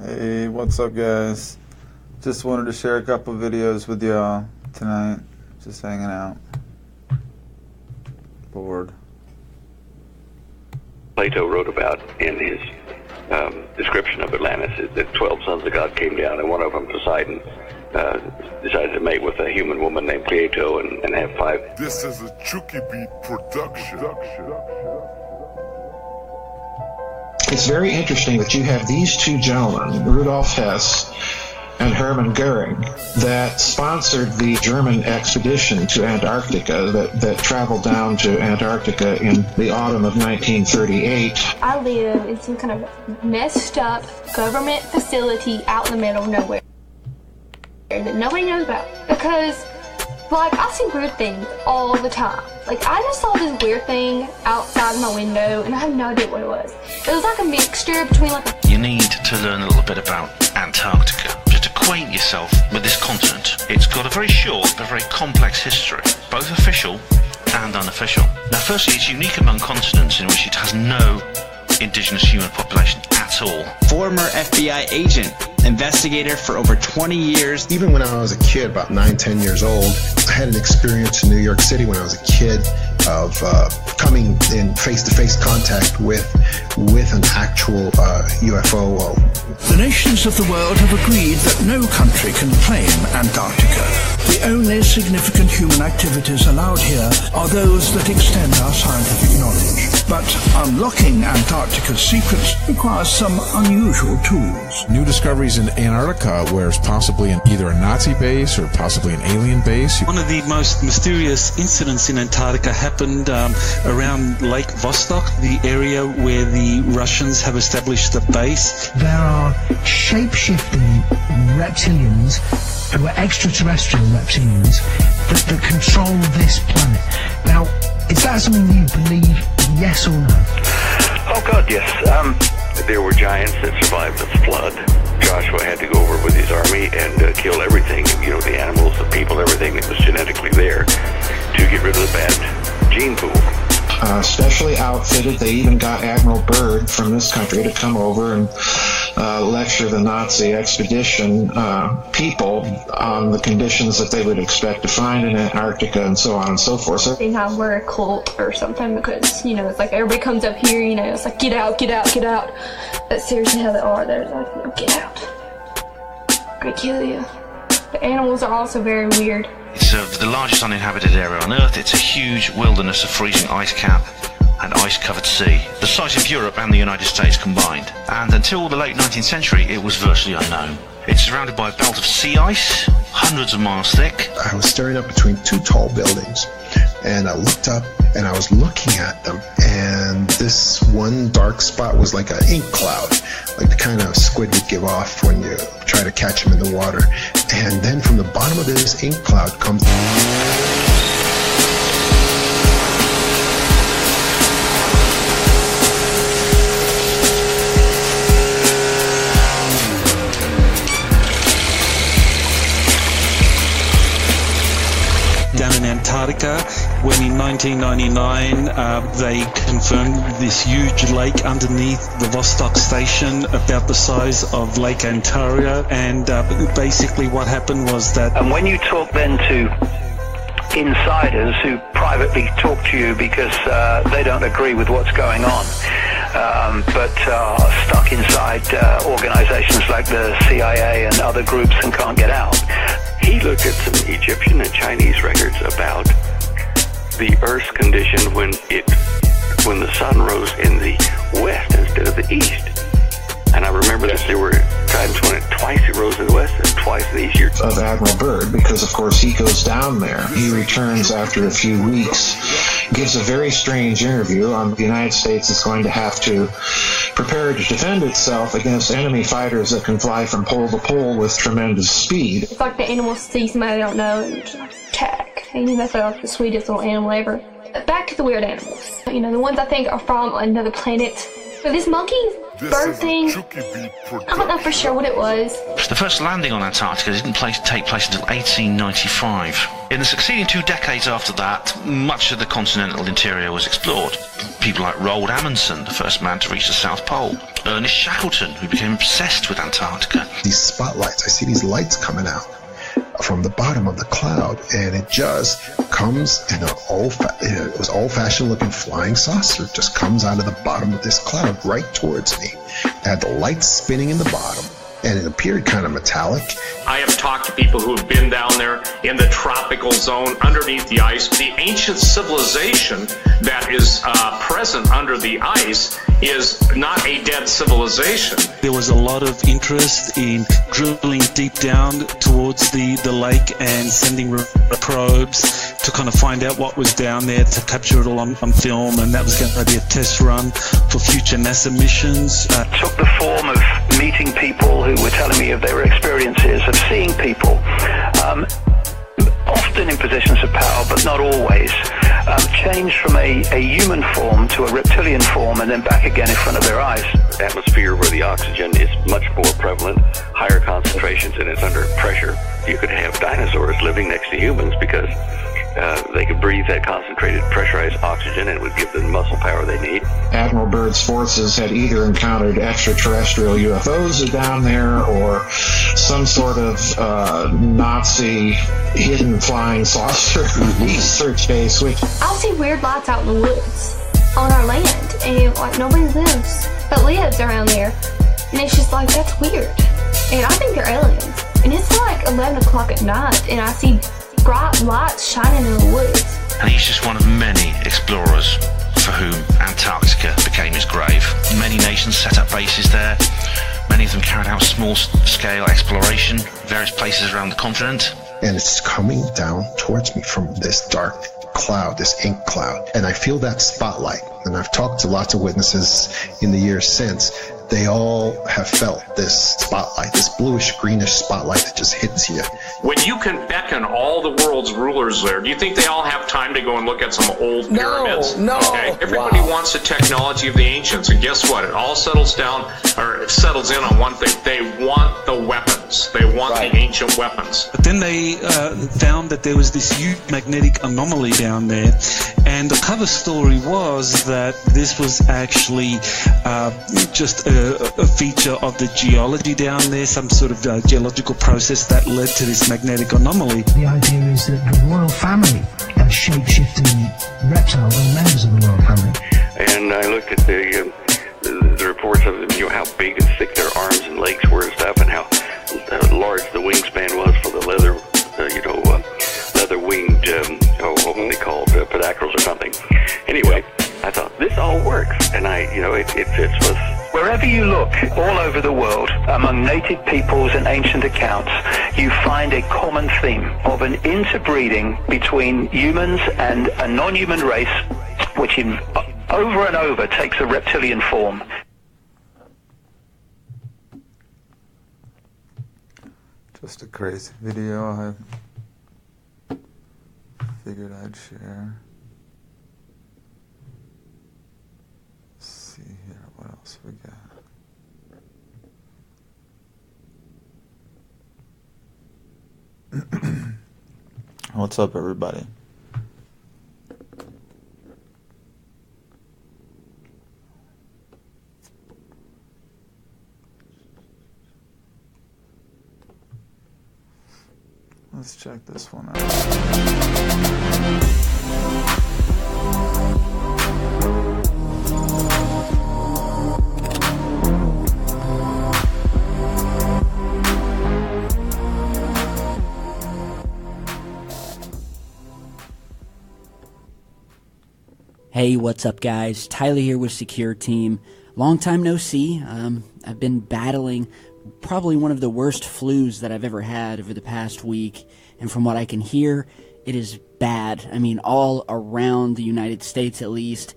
Hey, what's up guys? Just wanted to share a couple videos with y'all tonight. Just hanging out. Bored. Plato wrote about in his description of Atlantis is that 12 sons of God came down, and one of them, Poseidon, decided to mate with a human woman named Cleito and have 5. This is a Chucky Beat production. It's very interesting that you have these two gentlemen, Rudolf Hess and Hermann Goering, that sponsored the German expedition to Antarctica that traveled down to Antarctica in the autumn of 1938. I live in some kind of messed up government facility out in the middle of nowhere that nobody knows about, because I see weird things all the time. I just saw this weird thing outside my window, and I have no idea what it was. It was like a mixture between You need to learn a little bit about Antarctica. Just acquaint yourself with this continent. It's got a very short but very complex history, both official and unofficial. Now, firstly, it's unique among continents in which it has no indigenous human population at all. Former FBI agent, investigator for over 20 years. Even when I was a kid, about 9-10 years old, I had an experience in New York City when I was a kid of coming in face-to-face contact with an actual UFO. The nations of the world have agreed that no country can claim Antarctica. The only significant human activities allowed here are those that extend our scientific knowledge. But unlocking Antarctica's secrets requires some unusual tools. New discoveries in Antarctica, where it's possibly either a Nazi base or possibly an alien base. One of the most mysterious incidents in Antarctica happened around Lake Vostok, the area where the Russians have established a base. There are shape-shifting reptilians who are extraterrestrial reptilians that control this planet. Now, is that something you believe, yes or no? Oh God, yes. There were giants that survived the flood. Joshua had to go over with his army and kill everything, the animals, the people, everything that was genetically there to get rid of the bad gene pool. Specially outfitted, they even got Admiral Byrd from this country to come over and lecture the Nazi expedition people on the conditions that they would expect to find in Antarctica and so on and so forth. So they have we're a cult or something, because, it's like everybody comes up here, it's like, get out, get out, get out. That's seriously how they are. They're like, get out. I'm gonna kill you. The animals are also very weird. It's the largest uninhabited area on Earth. It's a huge wilderness of freezing ice cap and ice-covered sea, the size of Europe and the United States combined. And until the late 19th century, it was virtually unknown. It's surrounded by a belt of sea ice, hundreds of miles thick. I was staring up between two tall buildings, and I looked up, and I was looking at them, and this one dark spot was like an ink cloud, like the kind of squid would give off when you try to catch him in the water. And then from the bottom of this ink cloud comes... down in Antarctica, when in 1999 they confirmed this huge lake underneath the Vostok station about the size of Lake Ontario, and basically what happened was that... And when you talk then to insiders who privately talk to you because they don't agree with what's going on, but are stuck inside organizations like the CIA and other groups and can't get out. He looked at some Egyptian and Chinese records about the Earth's condition when the sun rose in the west instead of the east. And I remember that there were times when twice it rose in the west and twice in the east. Of Admiral Byrd, because of course he goes down there. He returns after a few weeks, gives a very strange interview on the United States is going to have to prepare to defend itself against enemy fighters that can fly from pole to pole with tremendous speed. It's like the animals see somebody they don't know and just attack. And that's like the sweetest little animal ever. Back to the weird animals. The ones I think are from another planet. But this monkey bird thing, I don't know for sure what it was. The first landing on Antarctica didn't take place until 1895. In the succeeding 2 decades after that, much of the continental interior was explored. People like Roald Amundsen, the first man to reach the South Pole. Ernest Shackleton, who became obsessed with Antarctica. These spotlights, I see these lights coming out from the bottom of the cloud, and it just comes in it was old-fashioned looking flying saucer, just comes out of the bottom of this cloud right towards me. It had the lights spinning in the bottom, and it appeared kind of metallic. I have talked to people who have been down there in the tropical zone underneath the ice. The ancient civilization that is present under the ice is not a dead civilization. There was a lot of interest in drilling deep down towards the lake and sending probes to kind of find out what was down there, to capture it all on film, and that was going to be a test run for future NASA missions. Took the form of meeting people who were telling me of their experiences of seeing people, often in positions of power, but not always, change from a human form to a reptilian form and then back again in front of their eyes. Atmosphere where the oxygen is much more prevalent, higher concentrations, and it's under pressure. You could have dinosaurs living next to humans because they could breathe that concentrated, pressurized oxygen, and it would give them the muscle power they need. Admiral Byrd's forces had either encountered extraterrestrial UFOs down there or some sort of Nazi hidden flying saucer research base. I'll see weird lights out in the woods on our land, and like nobody lives around there, and it's just like, that's weird. And I think they're aliens. And it's like 11 o'clock at night, and I see bright lights shining in the woods. And he's just one of many explorers for whom Antarctica became his grave. Many nations set up bases there. Many of them carried out small-scale exploration, various places around the continent. And it's coming down towards me from this dark cloud, this ink cloud. And I feel that spotlight. And I've talked to lots of witnesses in the years since. They all have felt this spotlight, this bluish-greenish spotlight that just hits you. When you can beckon all the world's rulers there, do you think they all have time to go and look at some old pyramids? No. Okay. Everybody wants the technology of the ancients, and guess what? It all settles down, or it settles in on one thing. They want the weapons. They want the ancient weapons. But then they found that there was this huge magnetic anomaly down there, and the cover story was that this was actually just a feature of the geology down there, some sort of geological process that led to this magnetic anomaly. The idea is that the royal family are shape-shifting reptiles, or members of the royal family. And I looked at the reports of how big and thick their arms and legs were and stuff, and how large the wingspan was for the leather winged, what were they called, pedacryls or something. Anyway, I thought, this all works, and it fits with. Wherever you look, all over the world, among native peoples and ancient accounts, you find a common theme of an interbreeding between humans and a non-human race, which over and over takes a reptilian form. Just a crazy video I figured I'd share. Let's see here, what else we got? What's up, everybody? Let's check this one out. Hey, what's up, guys? Tyler here with Secure Team. Long time no see. I've been battling probably one of the worst flus that I've ever had over the past week, and from what I can hear, it is bad. I mean, all around the United States at least.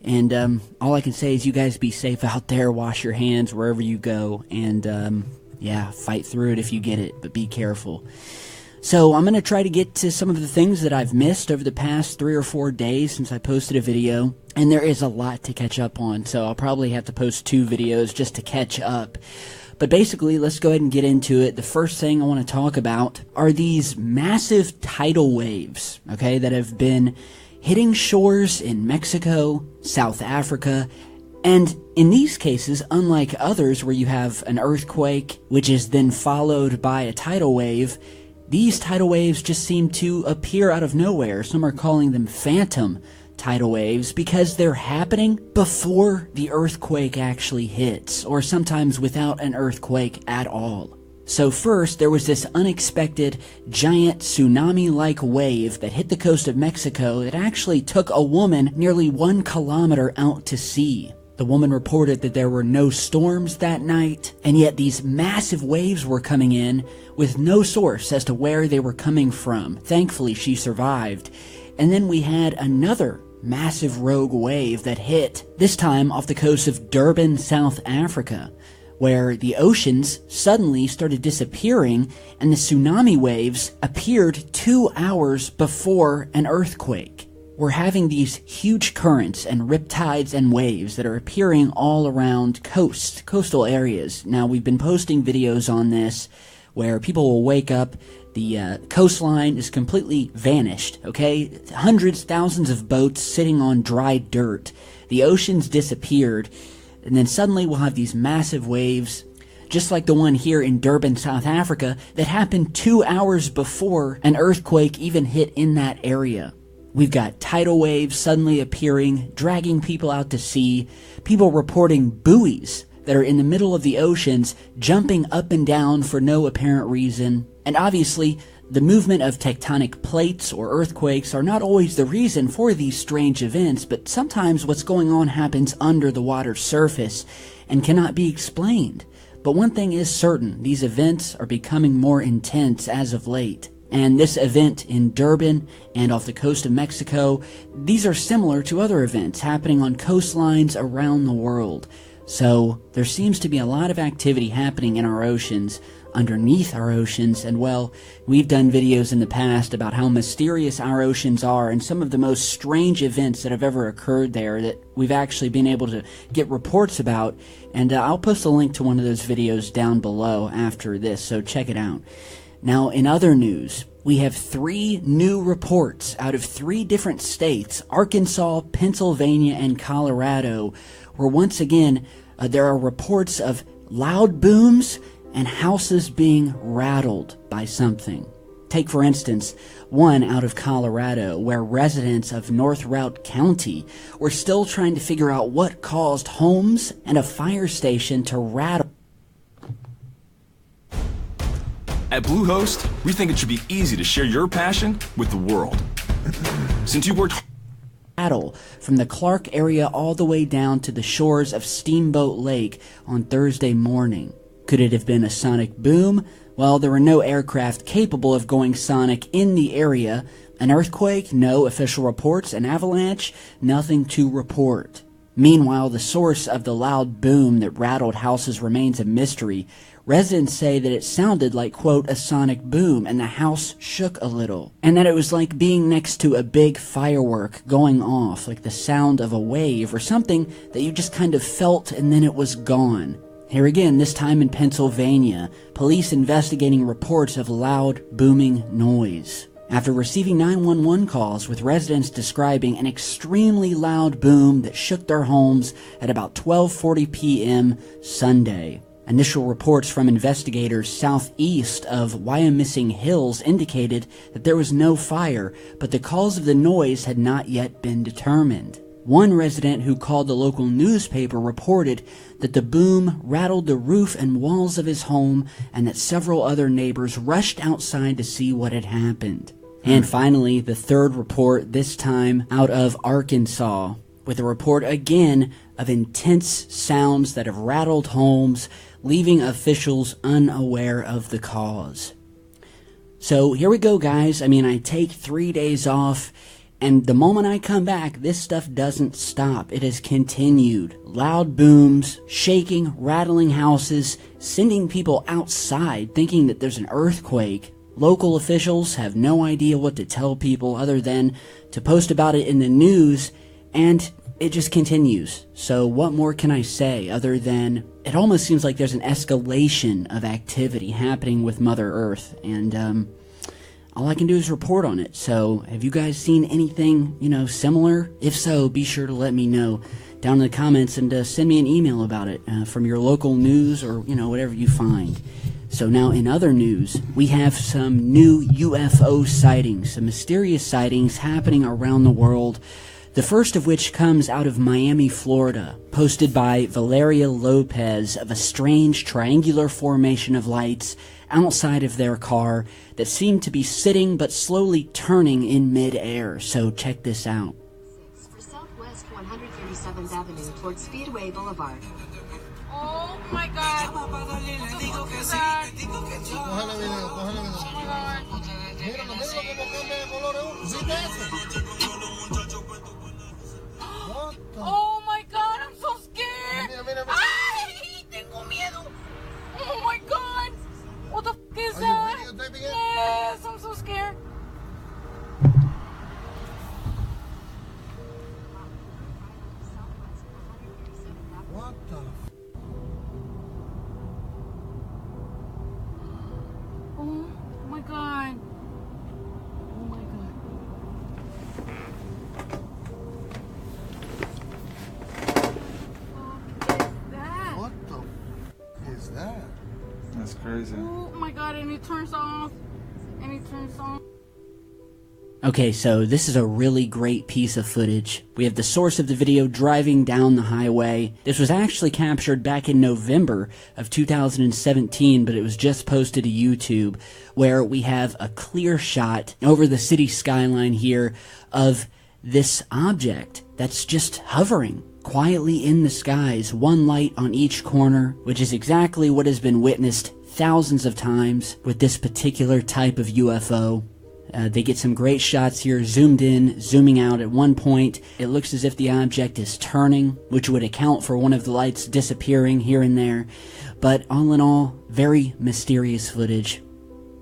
And all I can say is you guys be safe out there, wash your hands wherever you go, and yeah, fight through it if you get it, but be careful. So I'm going to try to get to some of the things that I've missed over the past 3 or 4 days since I posted a video. And there is a lot to catch up on, so I'll probably have to post 2 videos just to catch up. But basically, let's go ahead and get into it. The first thing I want to talk about are these massive tidal waves, okay, that have been hitting shores in Mexico, South Africa, and in these cases, unlike others where you have an earthquake, which is then followed by a tidal wave, these tidal waves just seem to appear out of nowhere. Some are calling them phantom tidal waves because they're happening before the earthquake actually hits, or sometimes without an earthquake at all. So first, there was this unexpected giant tsunami-like wave that hit the coast of Mexico that actually took a woman nearly 1 kilometer out to sea. The woman reported that there were no storms that night, and yet these massive waves were coming in with no source as to where they were coming from. Thankfully, she survived. And then we had another massive rogue wave that hit, this time off the coast of Durban, South Africa, where the oceans suddenly started disappearing and the tsunami waves appeared 2 hours before an earthquake. We're having these huge currents and riptides and waves that are appearing all around coastal areas. Now, we've been posting videos on this where people will wake up, the coastline is completely vanished, okay? Hundreds, thousands of boats sitting on dry dirt. The oceans disappeared, and then suddenly we'll have these massive waves, just like the one here in Durban, South Africa, that happened 2 hours before an earthquake even hit in that area. We've got tidal waves suddenly appearing, dragging people out to sea, people reporting buoys that are in the middle of the oceans, jumping up and down for no apparent reason. And obviously, the movement of tectonic plates or earthquakes are not always the reason for these strange events, but sometimes what's going on happens under the water's surface and cannot be explained. But one thing is certain, these events are becoming more intense as of late. And this event in Durban and off the coast of Mexico, these are similar to other events happening on coastlines around the world. So there seems to be a lot of activity happening in our oceans, underneath our oceans, and well, we've done videos in the past about how mysterious our oceans are and some of the most strange events that have ever occurred there that we've actually been able to get reports about, and I'll post a link to one of those videos down below after this, so check it out. Now, in other news, we have 3 new reports out of 3 different states, Arkansas, Pennsylvania, and Colorado, where once again, there are reports of loud booms and houses being rattled by something. Take, for instance, one out of Colorado, where residents of North Routt County were still trying to figure out what caused homes and a fire station to rattle. At Bluehost, we think it should be easy to share your passion with the world. Since you worked from the Clark area all the way down to the shores of Steamboat Lake on Thursday morning. Could it have been a sonic boom? Well, there were no aircraft capable of going sonic in the area. An earthquake? No official reports. An avalanche? Nothing to report. Meanwhile, the source of the loud boom that rattled houses remains a mystery. Residents say that it sounded like, quote, a sonic boom, and the house shook a little. And that it was like being next to a big firework going off, like the sound of a wave or something that you just kind of felt and then it was gone. Here again, this time in Pennsylvania, police investigating reports of loud, booming noise. After receiving 911 calls with residents describing an extremely loud boom that shook their homes at about 12:40 p.m. Sunday. Initial reports from investigators southeast of Wyomissing Hills indicated that there was no fire, but the cause of the noise had not yet been determined. One resident who called the local newspaper reported that the boom rattled the roof and walls of his home and that several other neighbors rushed outside to see what had happened. And finally, the third report, this time out of Arkansas, with a report again of intense sounds that have rattled homes, leaving officials unaware of the cause. So here we go, guys. I mean, I take 3 days off, and the moment I come back, this stuff doesn't stop. It has continued. Loud booms, shaking, rattling houses, sending people outside thinking that there's an earthquake. Local officials have no idea what to tell people other than to post about it in the news, and it just continues. So what more can I say other than it almost seems like there's an escalation of activity happening with Mother Earth, and all I can do is report on it. So have you guys seen anything, similar? If so, be sure to let me know down in the comments, and send me an email about it from your local news or, whatever you find. So now in other news, we have some new UFO sightings, some mysterious sightings happening around the world. The first of which comes out of Miami, Florida, posted by Valeria Lopez, of a strange triangular formation of lights outside of their car that seemed to be sitting but slowly turning in mid-air. So check this out. For Southwest 137th Avenue towards Speedway Boulevard. Oh my God. What the fuck is that? Oh my God, I'm so scared. Ay, tengo miedo. Oh my God. What the fuck is that? Yes, I'm so scared. What the? Oh my God. Oh my God. What the is that? That's crazy. Oh my God, and it turns off. Okay, so this is a really great piece of footage. We have the source of the video driving down the highway. This was actually captured back in November of 2017, but it was just posted to YouTube, where we have a clear shot over the city skyline here of this object that's just hovering quietly in the skies, one light on each corner, which is exactly what has been witnessed thousands of times with this particular type of UFO. They get some great shots here, zoomed in, zooming out. At one point, it looks as if the object is turning, which would account for one of the lights disappearing here and there. But all in all, very mysterious footage.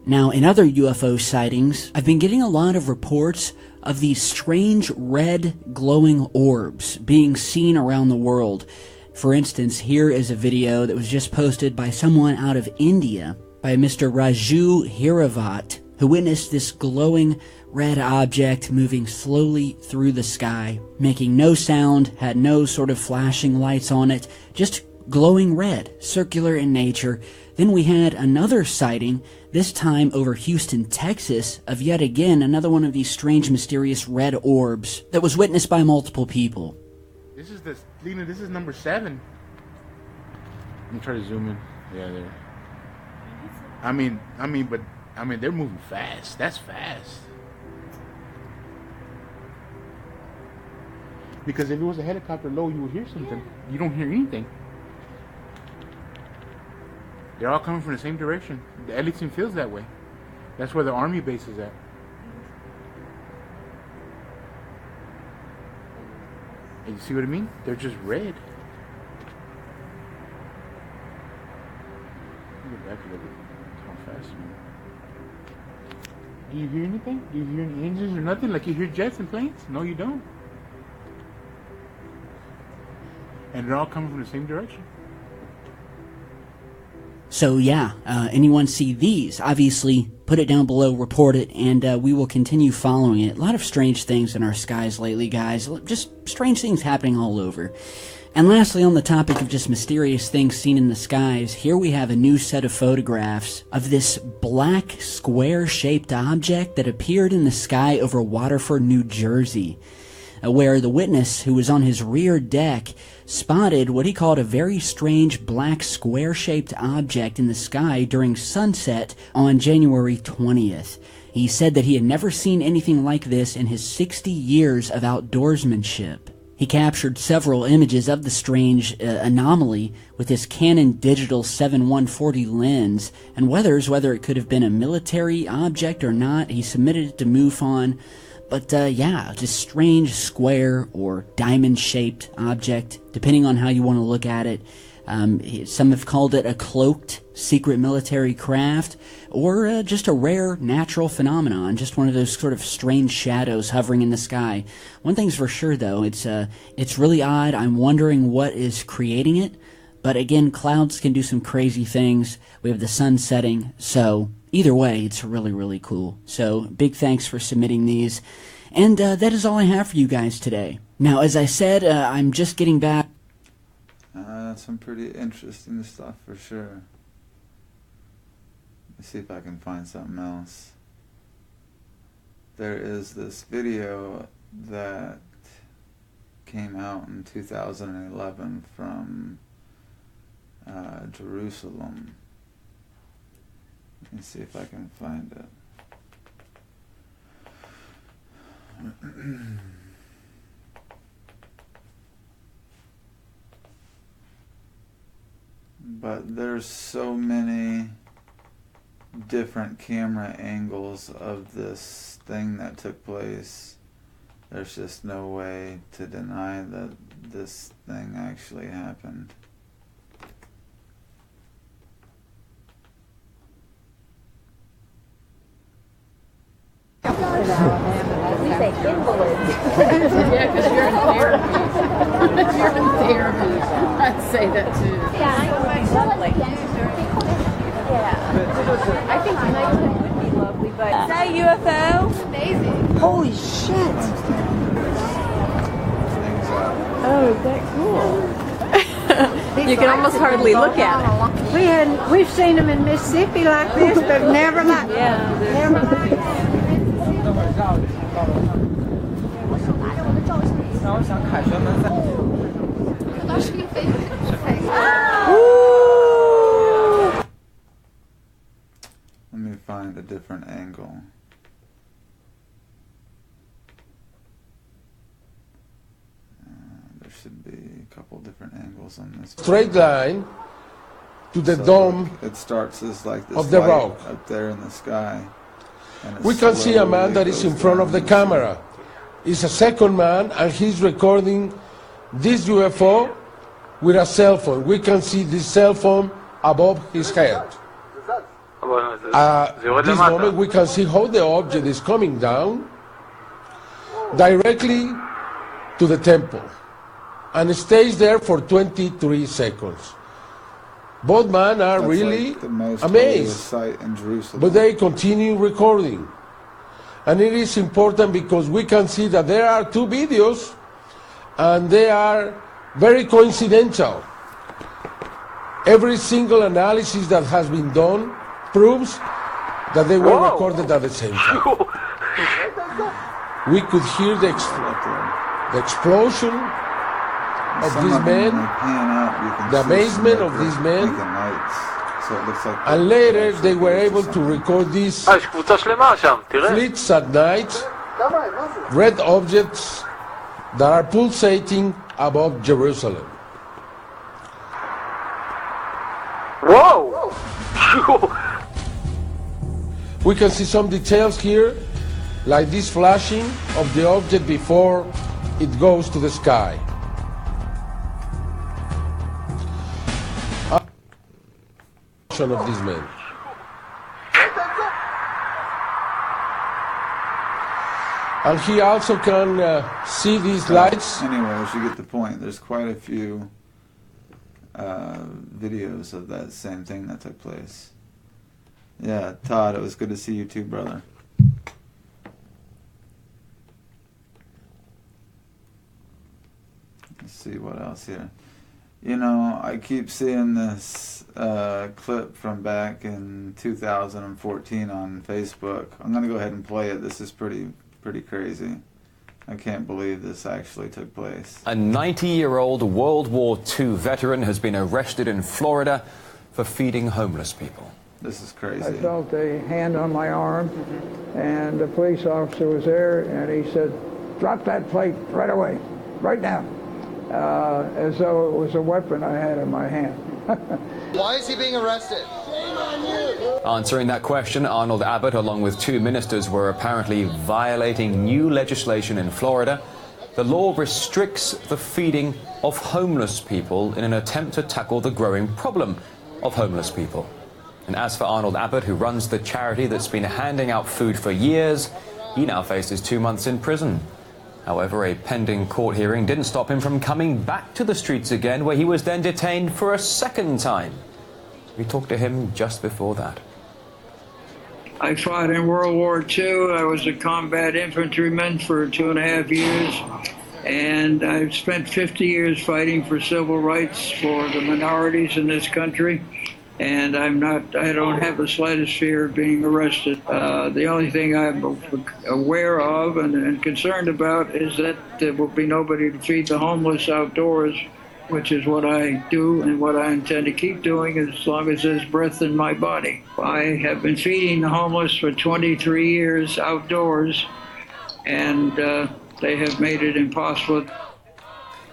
Now, in other UFO sightings, I've been getting a lot of reports of these strange red glowing orbs being seen around the world. For instance, here is a video that was just posted by someone out of India, by Mr. Raju Hiravat, who witnessed this glowing red object moving slowly through the sky, making no sound, had no sort of flashing lights on it, just glowing red, circular in nature. Then we had another sighting, this time over Houston, Texas, of yet again another one of these strange, mysterious red orbs that was witnessed by multiple people. This is Lena, this is number 7. Let me try to zoom in. Yeah, there. I mean, they're moving fast. That's fast. Because if it was a helicopter low, you would hear something. You don't hear anything. They're all coming from the same direction. The Ellington feels that way. That's where the army base is at. And you see what I mean? They're just red. Let me go back a little bit. How fast, man. Do you hear anything? Do you hear any engines or nothing? Like you hear jets and planes? No, you don't. And they're all coming from the same direction. So yeah, anyone see these? Obviously, put it down below, report it, and we will continue following it. A lot of strange things in our skies lately, guys. Just strange things happening all over. And lastly, on the topic of just mysterious things seen in the skies, here we have a new set of photographs of this black square-shaped object that appeared in the sky over Waterford, New Jersey, where the witness, who was on his rear deck, spotted what he called a very strange black square-shaped object in the sky during sunset on January 20th. He said that he had never seen anything like this in his 60 years of outdoorsmanship. He captured several images of the strange anomaly with his Canon Digital 7-140 lens, and whether it could have been a military object or not, he submitted it to MUFON. But yeah, just strange square or diamond-shaped object, depending on how you want to look at it. Some have called it a cloaked secret military craft, or just a rare natural phenomenon, just one of those sort of strange shadows hovering in the sky. One thing's for sure, though, it's really odd. I'm wondering what is creating it. But again, clouds can do some crazy things. We have the sun setting, so either way, it's really, really cool. So big thanks for submitting these. And that is all I have for you guys today. Now, as I said, I'm just getting back. That's some pretty interesting stuff for sure. Let's see if I can find something else. There is this video that came out in 2011 from Jerusalem. Let me see if I can find it. But there's so many different camera angles of this thing that took place. There's just no way to deny that this thing actually happened. We say invalids. Yeah, because you're in therapy. You're in therapy. I'd say that too. Yeah, lovely. Yeah. I think tonight's would be lovely, but... Is that UFO? Amazing. Holy shit. Oh, is that cool? You can almost hardly look at it. We've seen them in Mississippi like this, but never like never like. Let me find a different angle. There should be a couple different angles on this. Straight line to the dome. It starts as like this of the light rock up there in the sky. And we can see a man that is in front of the camera. It's a second man, and he's recording this UFO with a cell phone. We can see this cell phone above his head. At this moment, we can see how the object is coming down directly to the temple, and it stays there for 23 seconds. Both men are really amazed, sight in Jerusalem. but they continue recording. And it is important because we can see that there are two videos, and they are very coincidental. Every single analysis that has been done proves that they were recorded at the same time. We could hear the explosion of these men, the amazement of these men, and later they were able to record these fleets at night, red objects that are pulsating above Jerusalem. Whoa! We can see some details here, like this flashing of the object before it goes to the sky. Of these men. And he also can see these lights. Anyways, you get the point. There's quite a few videos of that same thing that took place. Yeah, Todd, it was good to see you too, brother. Let's see what else here. You know, I keep seeing this clip from back in 2014 on Facebook. I'm going to go ahead and play it. This is pretty crazy. I can't believe this actually took place. A 90-year-old World War II veteran has been arrested in Florida for feeding homeless people. This is crazy. I felt a hand on my arm, and the police officer was there, and he said, "Drop that plate right away, right now," as though it was a weapon I had in my hand. Why is he being arrested? Shame on you! Answering that question, Arnold Abbott, along with two ministers, were apparently violating new legislation in Florida The law restricts the feeding of homeless people in an attempt to tackle the growing problem of homeless people. And as for Arnold Abbott, who runs the charity that's been handing out food for years, he now faces 2 months in prison. However, a pending court hearing didn't stop him from coming back to the streets again, where he was then detained for a second time. We talked to him just before that. I fought in World War II. I was a combat infantryman for 2.5 years. And I've spent 50 years fighting for civil rights for the minorities in this country. And I don't have the slightest fear of being arrested. The only thing I'm aware of and concerned about is that there will be nobody to feed the homeless outdoors, which is what I do and what I intend to keep doing as long as there's breath in my body. I have been feeding the homeless for 23 years outdoors, and they have made it impossible.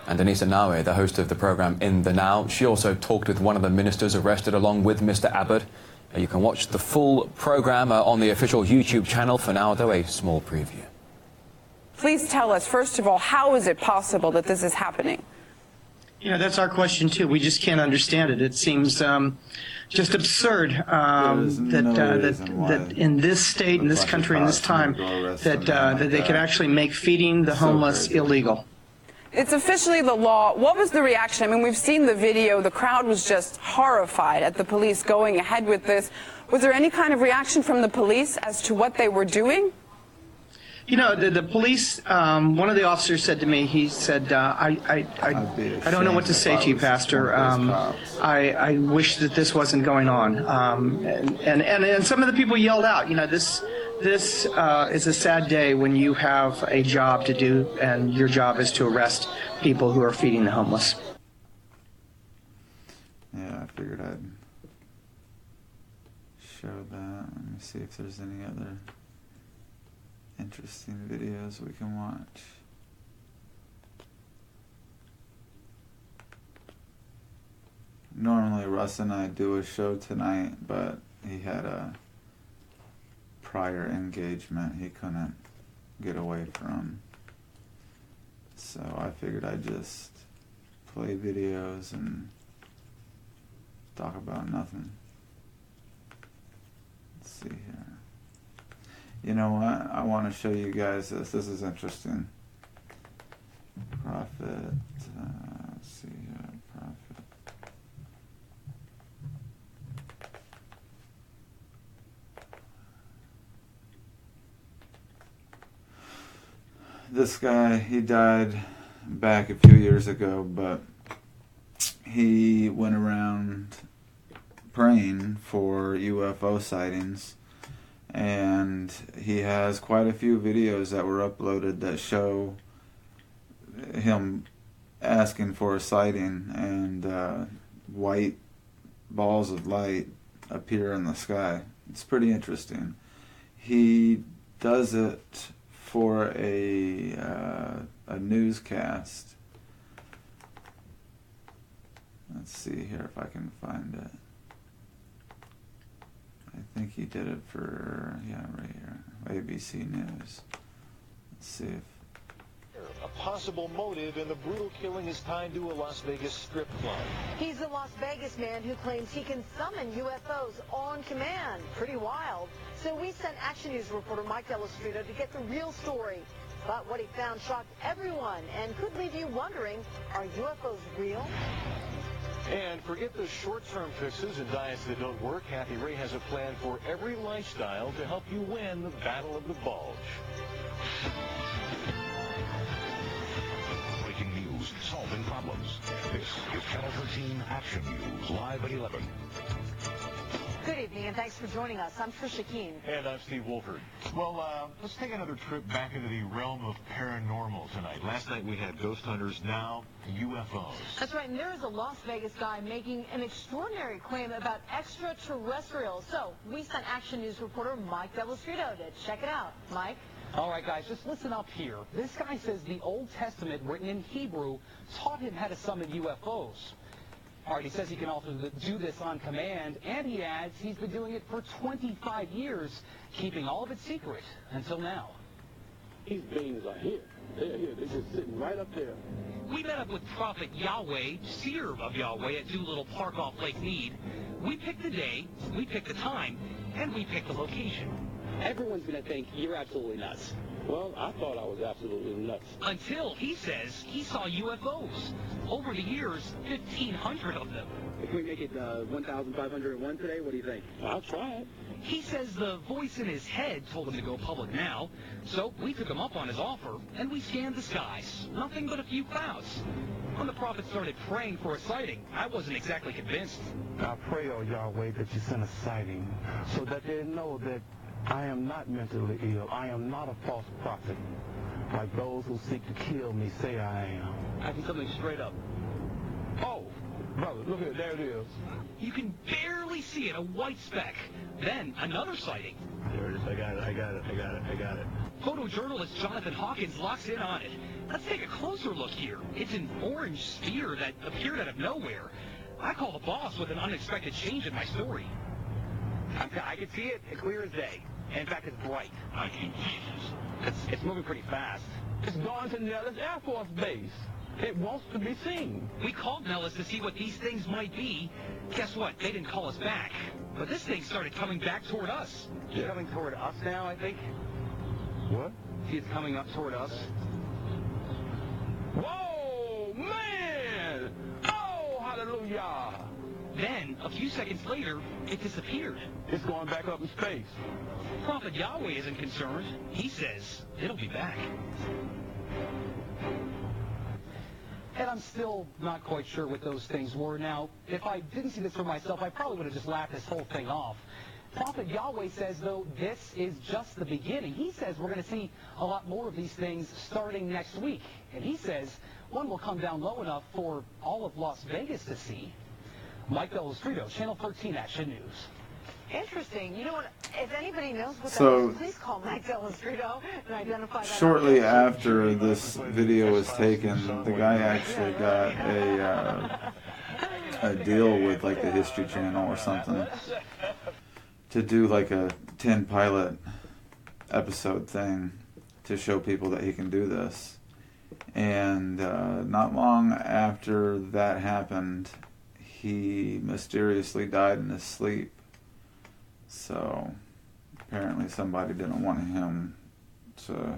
And Denise Inawe, the host of the program In the Now, she also talked with one of the ministers arrested along with Mr. Abbott. You can watch the full program on the official YouTube channel. For now, though, a small preview. Please tell us, first of all, how is it possible that this is happening? Yeah, that's our question, too. We just can't understand it. It seems just absurd that in this state, in this country, in this time, that they could actually make feeding the homeless illegal. It's officially the law. What was the reaction? I mean, we've seen the video. The crowd was just horrified at the police going ahead with this. Was there any kind of reaction from the police as to what they were doing? You know, the police, one of the officers said to me, he said, I don't know what to say to you, Pastor. I wish that this wasn't going on. And some of the people yelled out, you know, this is a sad day when you have a job to do and your job is to arrest people who are feeding the homeless. Yeah, I figured I'd show that. Let me see if there's any other interesting videos we can watch. Normally Russ and I do a show tonight, but he had a prior engagement he couldn't get away from. So I figured I'd just play videos and talk about nothing. Let's see here. You know what? I want to show you guys this. This is interesting. Prophet. Let's see here. Prophet. This guy, he died back a few years ago, but he went around praying for UFO sightings. And he has quite a few videos that were uploaded that show him asking for a sighting, and white balls of light appear in the sky. It's pretty interesting. He does it for a newscast. Let's see here if I can find it. I think he did it for, yeah, right here, ABC News. Let's see if... A possible motive in the brutal killing is tied to a Las Vegas strip club. He's a Las Vegas man who claims he can summon UFOs on command. Pretty wild. So we sent Action News reporter Mike Delastrito to get the real story. But what he found shocked everyone and could leave you wondering, are UFOs real? And forget the short-term fixes and diets that don't work. Kathy Ray has a plan for every lifestyle to help you win the battle of the bulge. Breaking news, solving problems. This is Channel 13 Action News, live at 11. Good evening, and thanks for joining us. I'm Trisha Keene. And I'm Steve Wolford. Well, let's take another trip back into the realm of paranormal tonight. Last night we had ghost hunters, now UFOs. That's right, and there is a Las Vegas guy making an extraordinary claim about extraterrestrials. So we sent Action News reporter Mike Delastrito to check it out. Mike? All right, guys, just listen up here. This guy says the Old Testament, written in Hebrew, taught him how to summon UFOs. All right, he says he can also do this on command, and he adds he's been doing it for 25 years, keeping all of it secret until now. His beams are here. They're here. They're just sitting right up there. We met up with Prophet Yahweh, seer of Yahweh at Doolittle Park off Lake Mead. We picked the day, we picked the time, and we picked the location. Everyone's going to think you're absolutely nuts. Well, I thought I was absolutely nuts. Until he says he saw UFOs. Over the years, 1,500 of them. If we make it 1,501 today, what do you think? I'll try it. He says the voice in his head told him to go public now, so we took him up on his offer, and we scanned the skies. Nothing but a few clouds. When the prophet started praying for a sighting, I wasn't exactly convinced. I pray, oh Yahweh, that you send a sighting so that they know that I am not mentally ill. I am not a false prophet, like those who seek to kill me say I am. I see something straight up. Oh, brother, look at it. There it is. You can barely see it, a white speck. Then another sighting. There it is. I got it. Photojournalist Jonathan Hawkins locks in on it. Let's take a closer look here. It's an orange sphere that appeared out of nowhere. I call the boss with an unexpected change in my story. I can see it clear as day. In fact, it's bright. I can see this. It's moving pretty fast. It's going to Nellis Air Force Base. It wants to be seen. We called Nellis to see what these things might be. Guess what? They didn't call us back. But this thing started coming back toward us. It's coming toward us now, I think. What? See, it's coming up toward us. Whoa, man! Oh, hallelujah! Then, a few seconds later, it disappeared. It's going back up in space. Prophet Yahweh isn't concerned. He says it'll be back. And I'm still not quite sure what those things were. Now, if I didn't see this for myself, I probably would have just laughed this whole thing off. Prophet Yahweh says, though, this is just the beginning. He says we're going to see a lot more of these things starting next week. And he says one will come down low enough for all of Las Vegas to see. Mike Delastrito, Channel 13 Action News. Interesting. You know what? If anybody knows what that is, please call Mike Delastrito and identify that. Shortly after this video was taken, the guy actually got a deal with like the History Channel or something to do like a 10 pilot episode thing to show people that he can do this. And not long after that happened, he mysteriously died in his sleep. So apparently somebody didn't want him to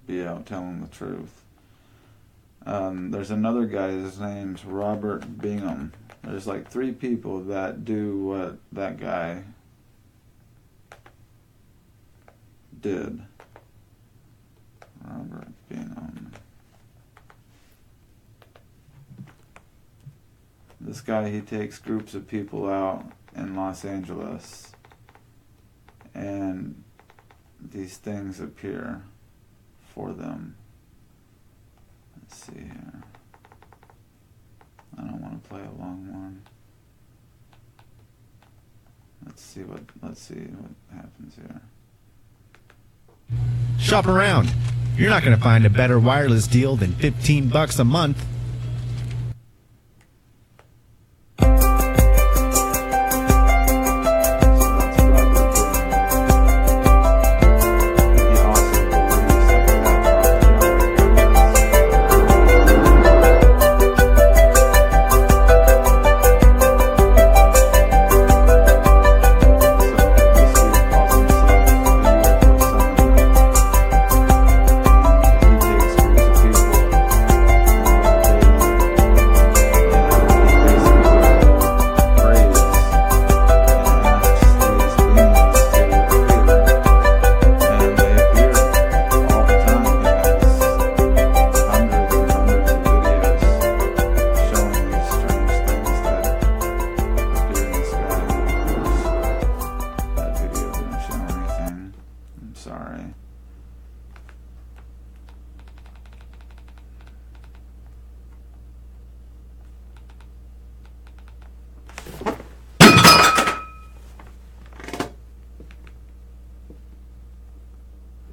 be out telling the truth. There's another guy, his name's Robert Bingham. There's like 3 people that do what that guy did. Robert Bingham. This guy, he takes groups of people out in Los Angeles and these things appear for them. Let's see here. I don't want to play a long one. Let's see what happens here. Shop around. You're not going to find a better wireless deal than $15 a month.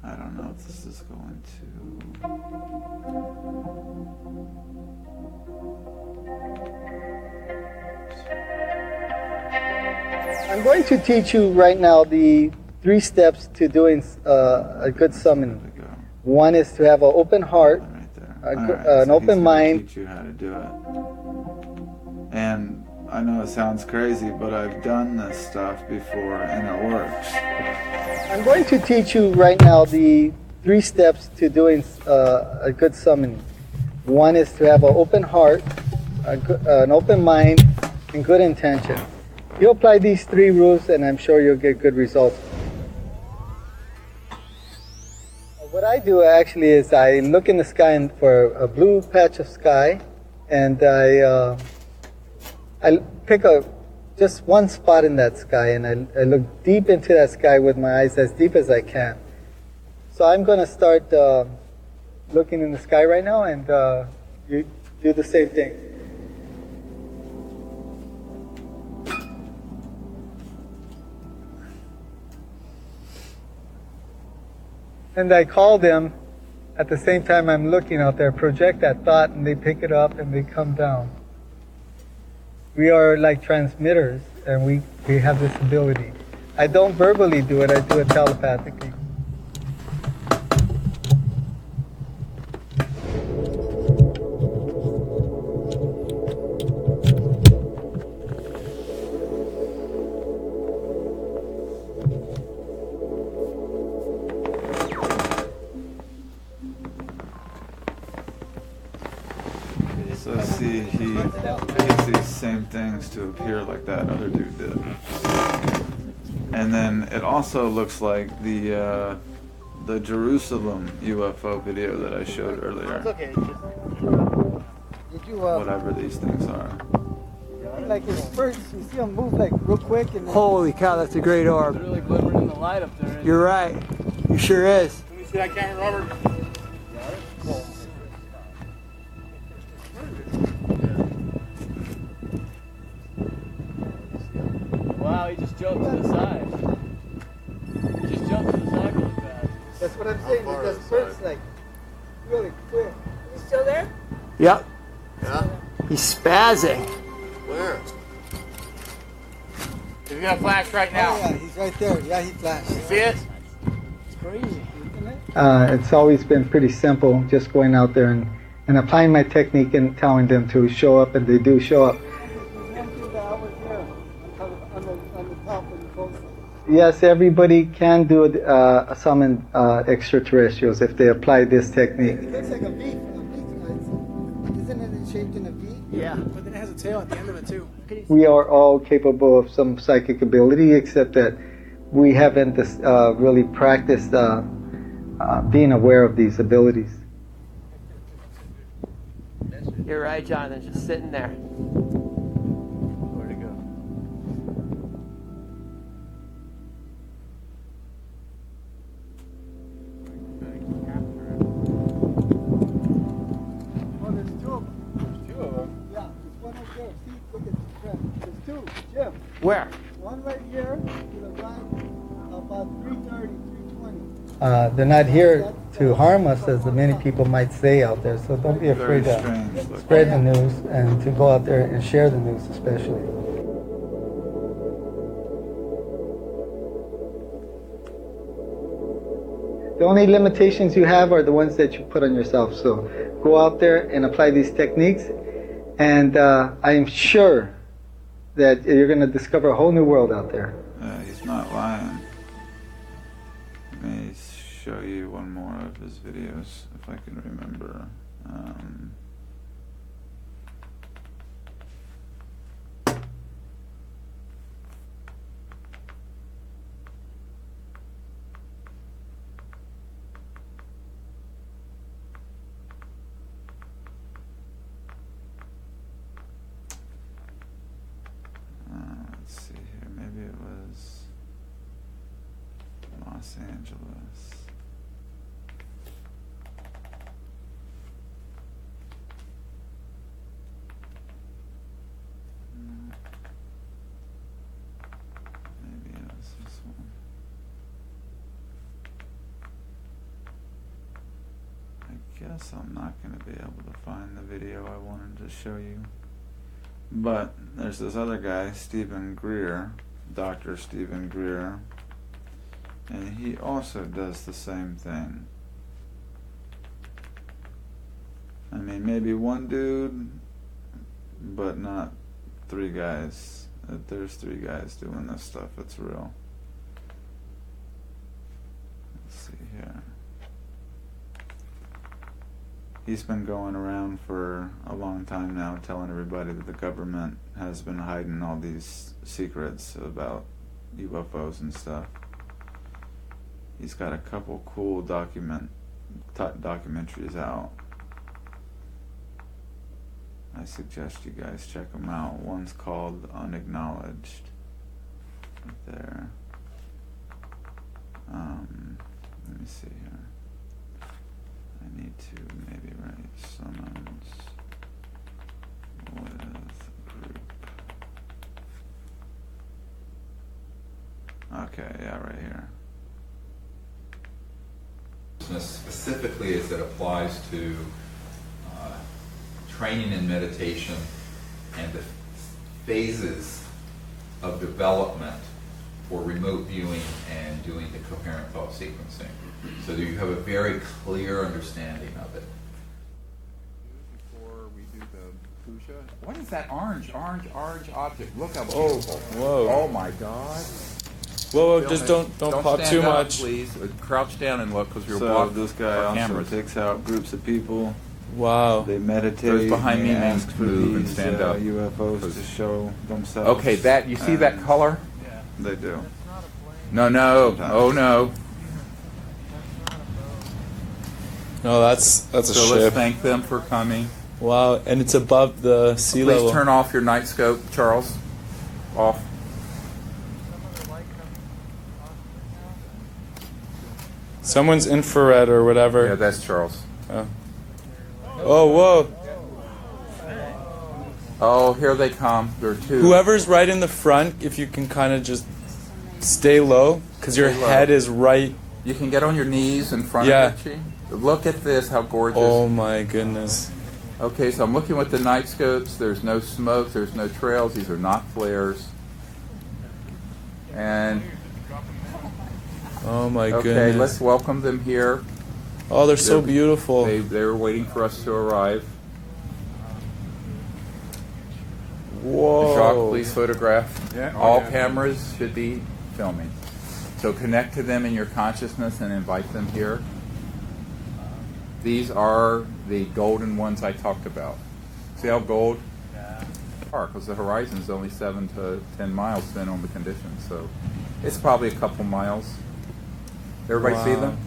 I don't know if this is going I'm going to teach you right now the 3 steps to doing a good summoning. One is to have an open heart, an open mind. Teach you how to do it. And I know it sounds crazy, but I've done this stuff before and it works. I'm going to teach you right now the 3 steps to doing a good summoning. One is to have an open heart, an open mind, and good intention. You apply these 3 rules and I'm sure you'll get good results. What I do actually is I look in the sky for a blue patch of sky, and I pick just one spot in that sky, and I look deep into that sky with my eyes, as deep as I can. So I'm going to start looking in the sky right now, and you do the same thing. And I call them at the same time I'm looking out there, project that thought, and they pick it up and they come down. We are like transmitters, and we have this ability. I don't verbally do it, I do it telepathically. So see, he gets these same things to appear like that other dude did. And then it also looks like the Jerusalem UFO video that I showed earlier. It's okay. Did you, whatever these things are. Like at first, you see them move like real quick, and then... Holy cow, that's a great orb. It's really glimmering in the light up there. You're right. You sure is. Let me see that camera, Robert. Wow, he just jumped to the side. He just jumped to the side really fast. That's what I'm saying, because first, like, really quick. You still there? Yep. Yeah? He's spazzing. Where? He's got a flash right now. Oh, yeah, he's right there. Yeah, he flashed. You see it? It's crazy, isn't it? It's always been pretty simple, just going out there and applying my technique and telling them to show up, and they do show up. Yes, everybody can do summon extraterrestrials if they apply this technique. It looks like a V. Isn't it shaped in a V? Yeah. But then it has a tail at the end of it too. We are all capable of some psychic ability, except that we haven't really practiced being aware of these abilities. You're right, Jonathan. Just sitting there. Where'd it go? Oh, there's 2 of them. There's 2 of them? Yeah, there's one right there. See, look at the trend. There's 2, Jim. Where? One right here to the right, about 330, 320. They're not here to harm us, as many people might say out there, so don't be afraid to spread the news and to go out there and share the news especially. The only limitations you have are the ones that you put on yourself, so go out there and apply these techniques, and I am sure that you're going to discover a whole new world out there. He's not lying. Let me show you one more of his videos, if I can remember. Let's see here, maybe it was Los Angeles. Maybe it was this one. I guess I'm not going to be able to find the video I wanted to show you. But there's this other guy, Stephen Greer, Dr. Stephen Greer, And he also does the same thing. I mean, maybe one dude, but not 3 guys. If there's 3 guys doing this stuff, it's real. Let's see here. He's been going around for a long time now telling everybody that the government has been hiding all these secrets about UFOs and stuff. He's got a couple cool documentaries out. I suggest you guys check them out. One's called Unacknowledged. Right there. Let me see here. I need to maybe write Summons with group. Okay, yeah, right here. Specifically as it applies to training in meditation and the phases of development for remote viewing and doing the coherent thought sequencing. So that you have a very clear understanding of it. Before we do the puja, what is that orange object? Look how beautiful. Whoa. Oh my God. Whoa, just don't pop stand too up, much. Please. Crouch down and look because you're So blocking this guy our also cameras. takes out groups of people. Wow. They meditate. Those behind me ask means for move and these stand up. UFOs to show themselves. Okay, that you see that color? Yeah. They do. No. Sometimes. Oh no. No, that's a so ship. Let's thank them for coming. Wow, and it's above the sea level. Please turn off your night scope, Charles. Off. Someone's infrared or whatever. Yeah, that's Charles. Oh, whoa. Oh, here they come. There are 2. Whoever's right in the front, if you can kind of just stay low, because your head is right. You can get on your knees in front of it. Look at this, how gorgeous. Oh my goodness. Okay, so I'm looking with the night scopes. There's no smoke, there's no trails. These are not flares. And oh my okay, goodness. let's welcome them here. Oh, they're so beautiful. They're waiting for us to arrive. Whoa. Jacques, please photograph. Yeah. All cameras should be filming. So connect to them in your consciousness and invite them here. These are the golden ones I talked about. See how gold? Because the horizon is only 7 to 10 miles depending on the conditions. So it's probably a couple miles. Everybody see them?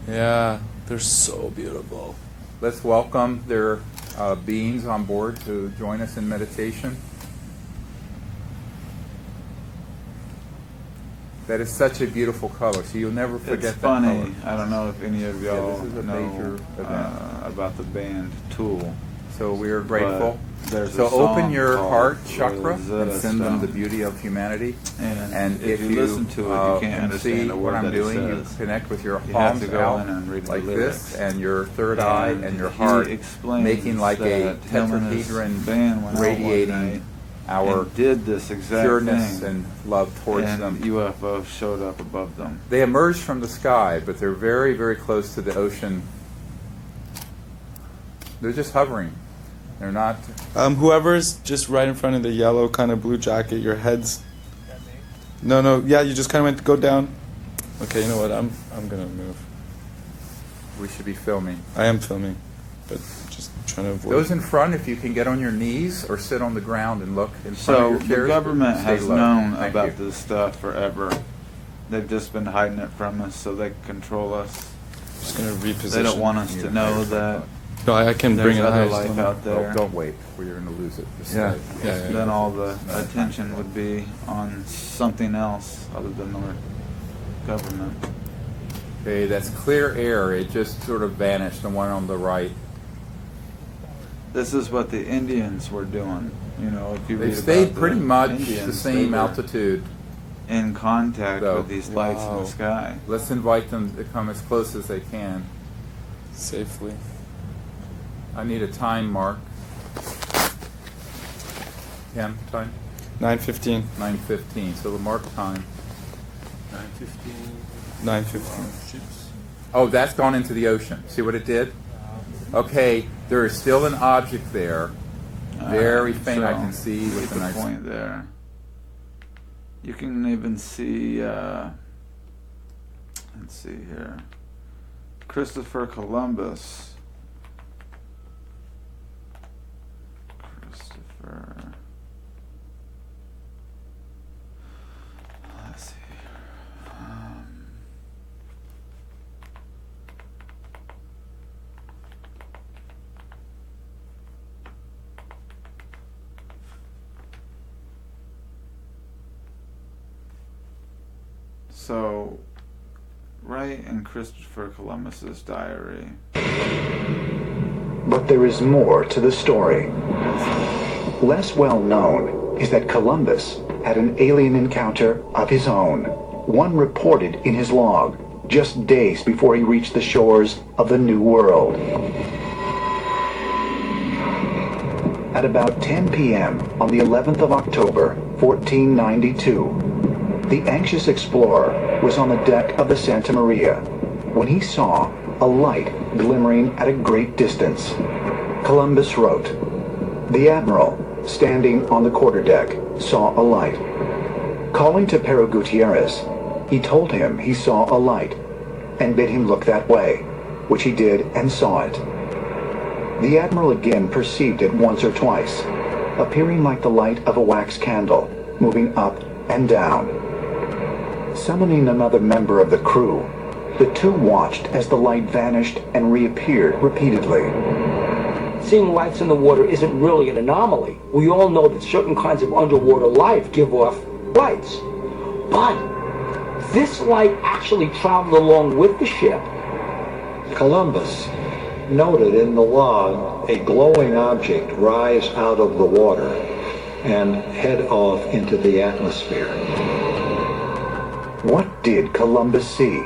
Yeah, they're so beautiful. Let's welcome their beings on board to join us in meditation. That is such a beautiful color, so you'll never forget It's that funny. color. I don't know if any of y'all this is a know major event. about the band Tool. So we are grateful. There's So a song open your called heart chakra Rosetta and send them the Stone. beauty of humanity. And if you listen to it, you can't can understand see a word what I'm that it doing. You says. connect with your You palms have to go out in and read the like lyrics. this, and your third eye and your heart, he explains making like a that him and his tetrahedron band went out one radiating night our and did this exact pureness thing, and love towards and them. UFOs showed up above them. They emerge from the sky, but they're very, very close to the ocean. They're just hovering. They're not. Whoever's just right in front of the yellow kind of blue jacket, your head's. No, yeah, you just kind of went to go down. Okay, you know what? I'm gonna move. We should be filming. I am filming, but just trying to avoid. Those in front, if you can get on your knees or sit on the ground and look in front So of your chairs. the government stay has low. known Thank about you. this stuff forever. They've just been hiding it from us so they can control us. Just gonna reposition. They don't want us to know that. No, I can bring it there's other high. life out there. Oh, don't wait, or you're going to lose it. Just Yeah. stay. Yeah. Then all the attention would be on something else other than our government. Okay, that's clear air. It just sort of vanished. The one on the right. This is what the Indians were doing. You know, if you They read stayed about pretty the much Indians, the they same were altitude. in contact So, with these lights in the sky. Let's invite them to come as close as they can. Safely. I need a time mark. Cam, time? 9:15. 9:15. So the mark time. 9:15. 9:15. Oh, that's gone into the ocean. See what it did? Okay, there is still an object there. Very faint, so I can see with the a nice point there. You can even see, let's see here, Christopher Columbus. Let's see. So, right in Christopher Columbus's diary. But there is more to the story. Less well known is that Columbus had an alien encounter of his own, one reported in his log just days before he reached the shores of the New World. At about 10 p.m. on the 11th of October, 1492, the anxious explorer was on the deck of the Santa Maria when he saw a light glimmering at a great distance. Columbus wrote, "The admiral, standing on the quarterdeck, saw a light. Calling to Pero Gutierrez, he told him he saw a light and bid him look that way, which he did and saw it. The admiral again perceived it once or twice, appearing like the light of a wax candle, moving up and down. Summoning another member of the crew, the two watched as the light vanished and reappeared repeatedly." Seeing lights in the water isn't really an anomaly. We all know that certain kinds of underwater life give off lights. But this light actually traveled along with the ship. Columbus noted in the log a glowing object rise out of the water and head off into the atmosphere. What did Columbus see?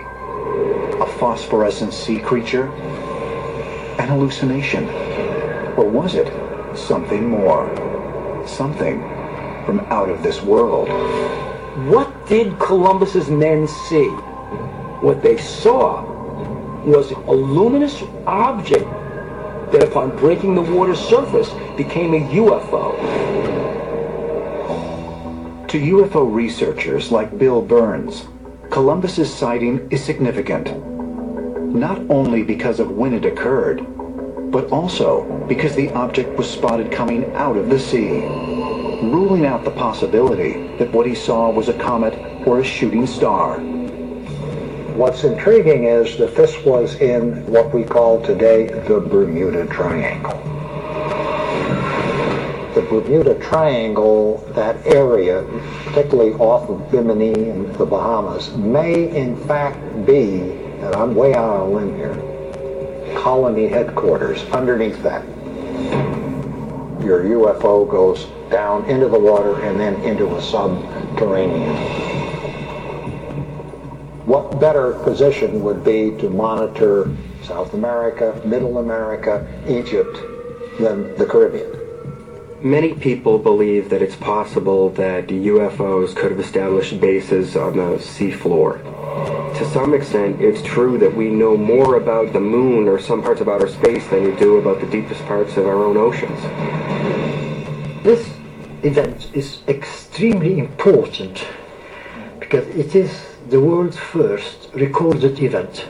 A phosphorescent sea creature? An hallucination? Or was it something more? Something from out of this world? What did Columbus's men see? What they saw was a luminous object that upon breaking the water's surface became a UFO. To UFO researchers like Bill Burns, Columbus's sighting is significant, not only because of when it occurred, but also because the object was spotted coming out of the sea, ruling out the possibility that what he saw was a comet or a shooting star. What's intriguing is that this was in what we call today the Bermuda Triangle. The Bermuda Triangle, that area, particularly off of Bimini and the Bahamas, may in fact be, and I'm way out on a limb here, colony headquarters. Underneath that, your UFO goes down into the water and then into a subterranean. What better position would be to monitor South America, Middle America, Egypt than the Caribbean? Many people believe that it's possible that UFOs could have established bases on the seafloor. To some extent, it's true that we know more about the moon or some parts of outer space than we do about the deepest parts of our own oceans. This event is extremely important because it is the world's first recorded event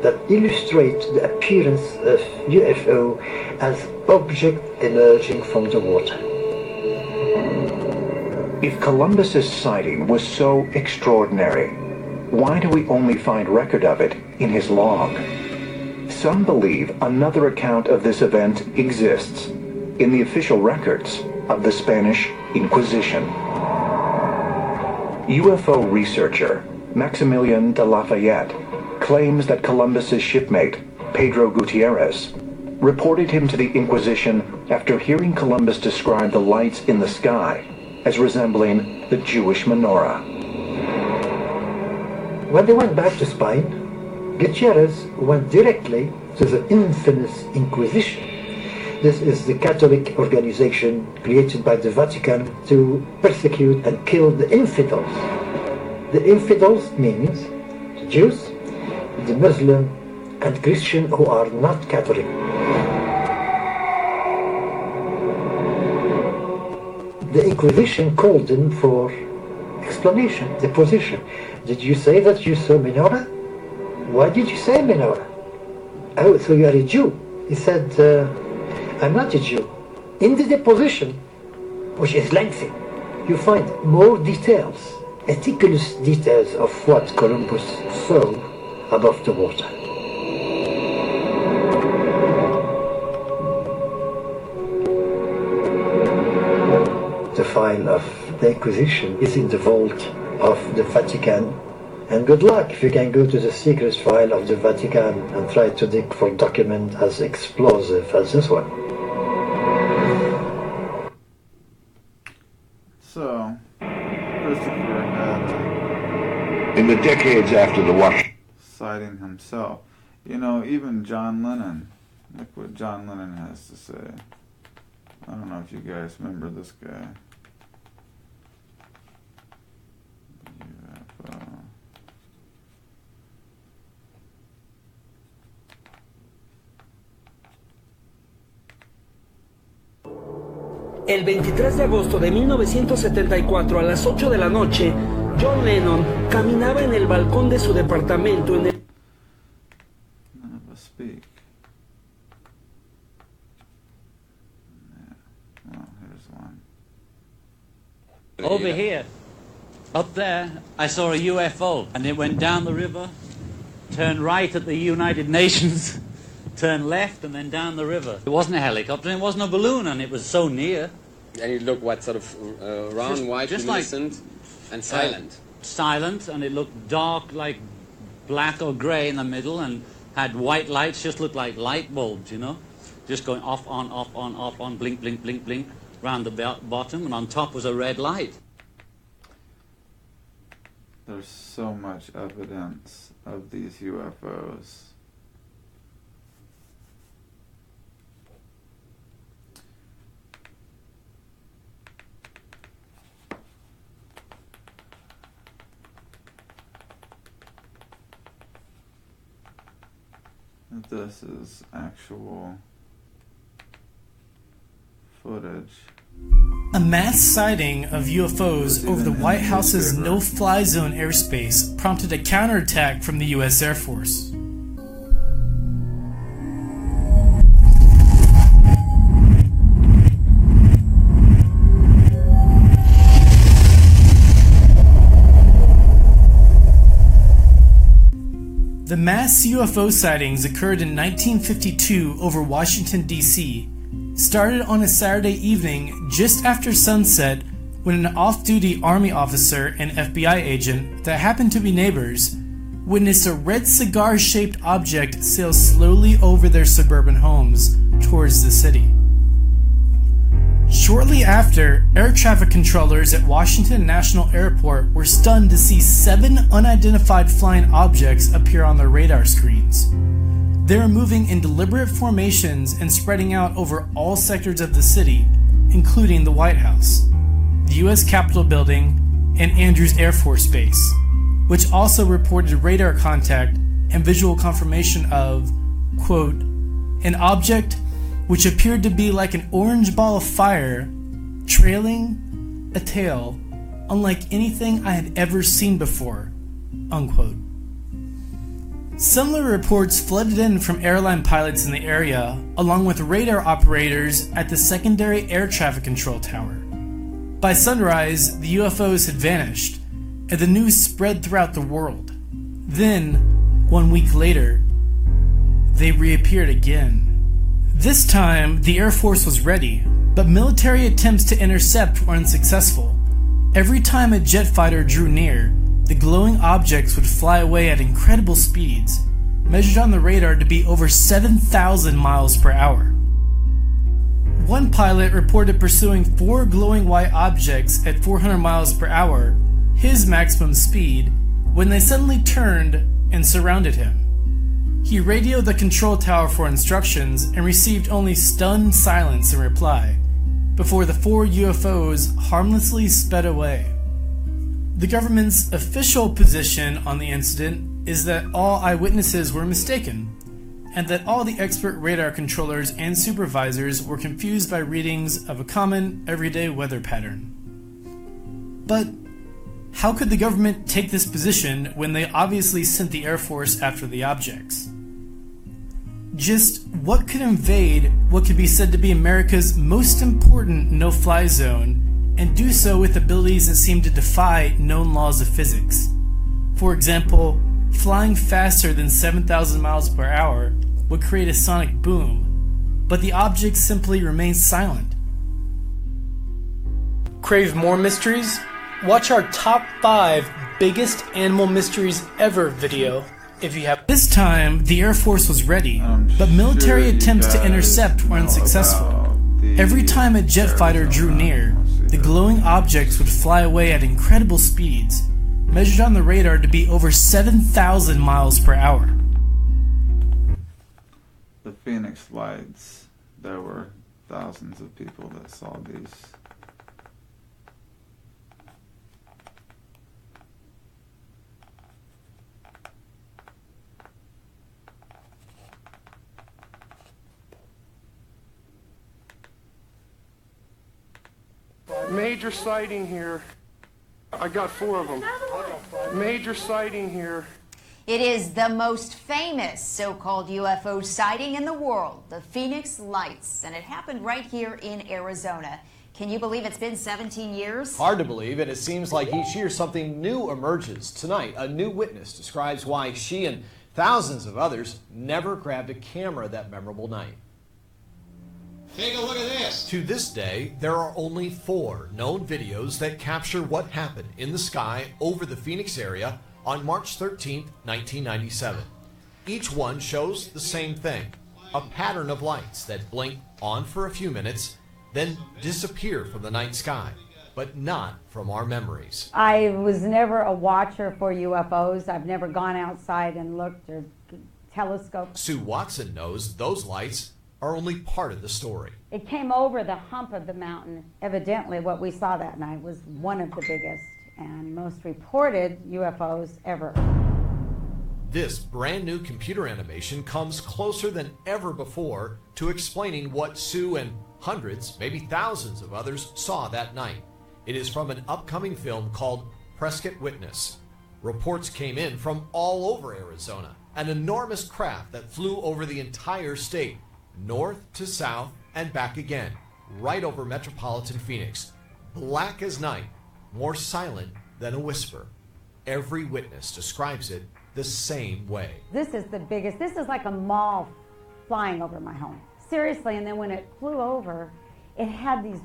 that illustrates the appearance of UFO as object emerging from the water. If Columbus's sighting was so extraordinary, why do we only find record of it in his log? Some believe another account of this event exists in the official records of the Spanish Inquisition. UFO researcher Maximilian de Lafayette claims that Columbus's shipmate, Pedro Gutierrez, reported him to the Inquisition after hearing Columbus describe the lights in the sky as resembling the Jewish menorah. When they went back to Spain, Gutierrez went directly to the infamous Inquisition. This is the Catholic organization created by the Vatican to persecute and kill the infidels. The infidels means Jews, the Muslim, and Christian who are not Catholic. The Inquisition called them for explanation, deposition. Did you say that you saw menorah? Why did you say menorah? Oh, so you are a Jew. He said, I'm not a Jew. In the deposition, which is lengthy, you find more details, meticulous details of what Columbus saw above the water. The file of the Inquisition is in the vault of the Vatican. And good luck if you can go to the secret file of the Vatican and try to dig for a document as explosive as this one. So, Christopher had In the decades after the Washington sighting himself. You know, even John Lennon. Look what John Lennon has to say. I don't know if you guys remember this guy. UFO. El 23 de agosto de 1974 a las 8 de la noche, John Lennon caminaba en el balcón de su departamento en el... None of us speak. Yeah. Well, here's one. Over here, up there, I saw a UFO, and it went down the river, turned right at the United Nations, turned left, and then down the river. It wasn't a helicopter, it wasn't a balloon, and it was so near. And it looked what, sort of round, white, luminescent, and silent? Silent, and it looked dark, like black or grey in the middle, and had white lights, just looked like light bulbs, you know? Just going off, on, blink, blink, blink, blink, round the bottom, and on top was a red light. There's so much evidence of these UFOs. This is actual footage. A mass sighting of UFOs over the White House's no-fly zone airspace prompted a counterattack from the U.S. Air Force. The mass UFO sightings occurred in 1952 over Washington, D.C., started on a Saturday evening just after sunset when an off-duty Army officer and FBI agent that happened to be neighbors witnessed a red cigar-shaped object sail slowly over their suburban homes towards the city. Shortly after, air traffic controllers at Washington National Airport were stunned to see 7 unidentified flying objects appear on their radar screens. They were moving in deliberate formations and spreading out over all sectors of the city, including the White House, the U.S. Capitol Building, and Andrews Air Force Base, which also reported radar contact and visual confirmation of, quote, an object which appeared to be like an orange ball of fire, trailing a tail unlike anything I had ever seen before, unquote. Similar reports flooded in from airline pilots in the area, along with radar operators at the secondary air traffic control tower. By sunrise, the UFOs had vanished, and the news spread throughout the world. Then, 1 week later, they reappeared again. This time, the Air Force was ready, but military attempts to intercept were unsuccessful. Every time a jet fighter drew near, the glowing objects would fly away at incredible speeds, measured on the radar to be over 7,000 miles per hour. One pilot reported pursuing 4 glowing white objects at 400 miles per hour, his maximum speed, when they suddenly turned and surrounded him. He radioed the control tower for instructions and received only stunned silence in reply, before the 4 UFOs harmlessly sped away. The government's official position on the incident is that all eyewitnesses were mistaken, and that all the expert radar controllers and supervisors were confused by readings of a common, everyday weather pattern. But how could the government take this position when they obviously sent the Air Force after the objects? Just what could invade what could be said to be America's most important no-fly zone, and do so with abilities that seem to defy known laws of physics? For example, flying faster than 7,000 miles per hour would create a sonic boom, but the objects simply remain silent. Crave more mysteries? Watch our top 5 biggest animal mysteries ever video if you have. This time, the Air Force was ready, but military attempts to intercept were unsuccessful. Every time a jet fighter drew near, the glowing objects would fly away at incredible speeds, measured on the radar to be over 7,000 miles per hour. The Phoenix Lights, there were thousands of people that saw these. Major sighting here. I got 4 of them. Major sighting here. It is the most famous so-called UFO sighting in the world, the Phoenix Lights, and it happened right here in Arizona. Can you believe it's been 17 years? Hard to believe, and it seems like each year something new emerges. Tonight, a new witness describes why she and thousands of others never grabbed a camera that memorable night. Take a look at this. To this day, there are only 4 known videos that capture what happened in the sky over the Phoenix area on March 13, 1997. Each one shows the same thing, a pattern of lights that blink on for a few minutes, then disappear from the night sky, but not from our memories. I was never a watcher for UFOs. I've never gone outside and looked or telescoped. Sue Watson knows those lights are only part of the story. It came over the hump of the mountain. Evidently, what we saw that night was one of the biggest and most reported UFOs ever. This brand new computer animation comes closer than ever before to explaining what Sue and hundreds, maybe thousands of others saw that night. It is from an upcoming film called Prescott Witness. Reports came in from all over Arizona, an enormous craft that flew over the entire state, north to south and back again, right over metropolitan Phoenix. Black as night, more silent than a whisper. Every witness describes it the same way. This is the biggest. This is like a mall flying over my home. Seriously, and then when it flew over, it had these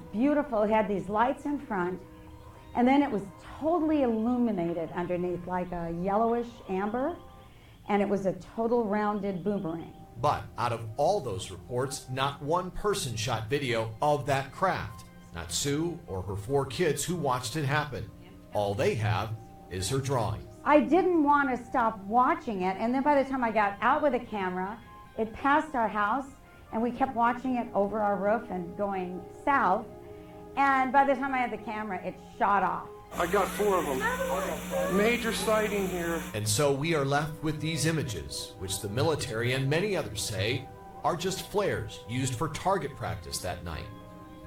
lights in front, and then it was totally illuminated underneath like a yellowish amber, and it was a total rounded boomerang. But out of all those reports, not one person shot video of that craft. Not Sue or her 4 kids who watched it happen. All they have is her drawing. I didn't want to stop watching it, and then by the time I got out with a camera, it passed our house, and we kept watching it over our roof and going south, and by the time I had the camera, it shot off. I got 4 of them. Major sighting here. And so we are left with these images, which the military and many others say are just flares used for target practice that night.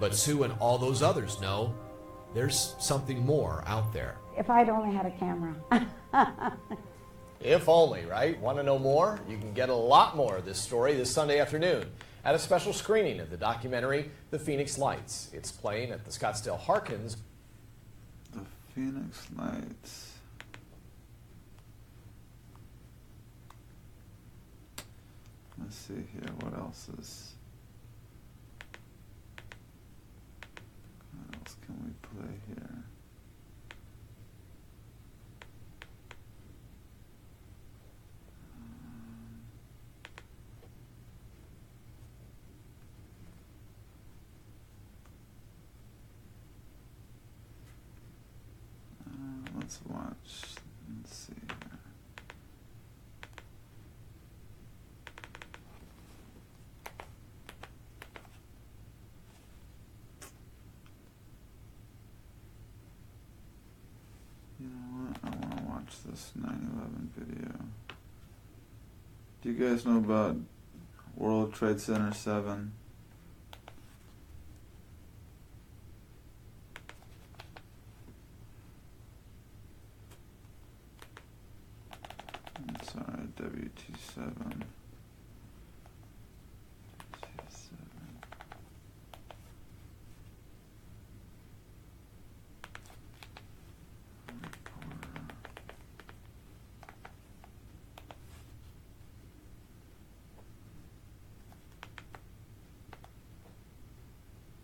But Sue and all those others know there's something more out there. If I'd only had a camera. If only, right? Want to know more? You can get a lot more of this story this Sunday afternoon at a special screening of the documentary The Phoenix Lights. It's playing at the Scottsdale Harkins. The Phoenix Lights. Let's see here, what else can we play here? Let's watch. Let's see here. You know what? I want to watch watch this 9/11 video. Do you guys know about World Trade Center 7? I'm sorry, WT7.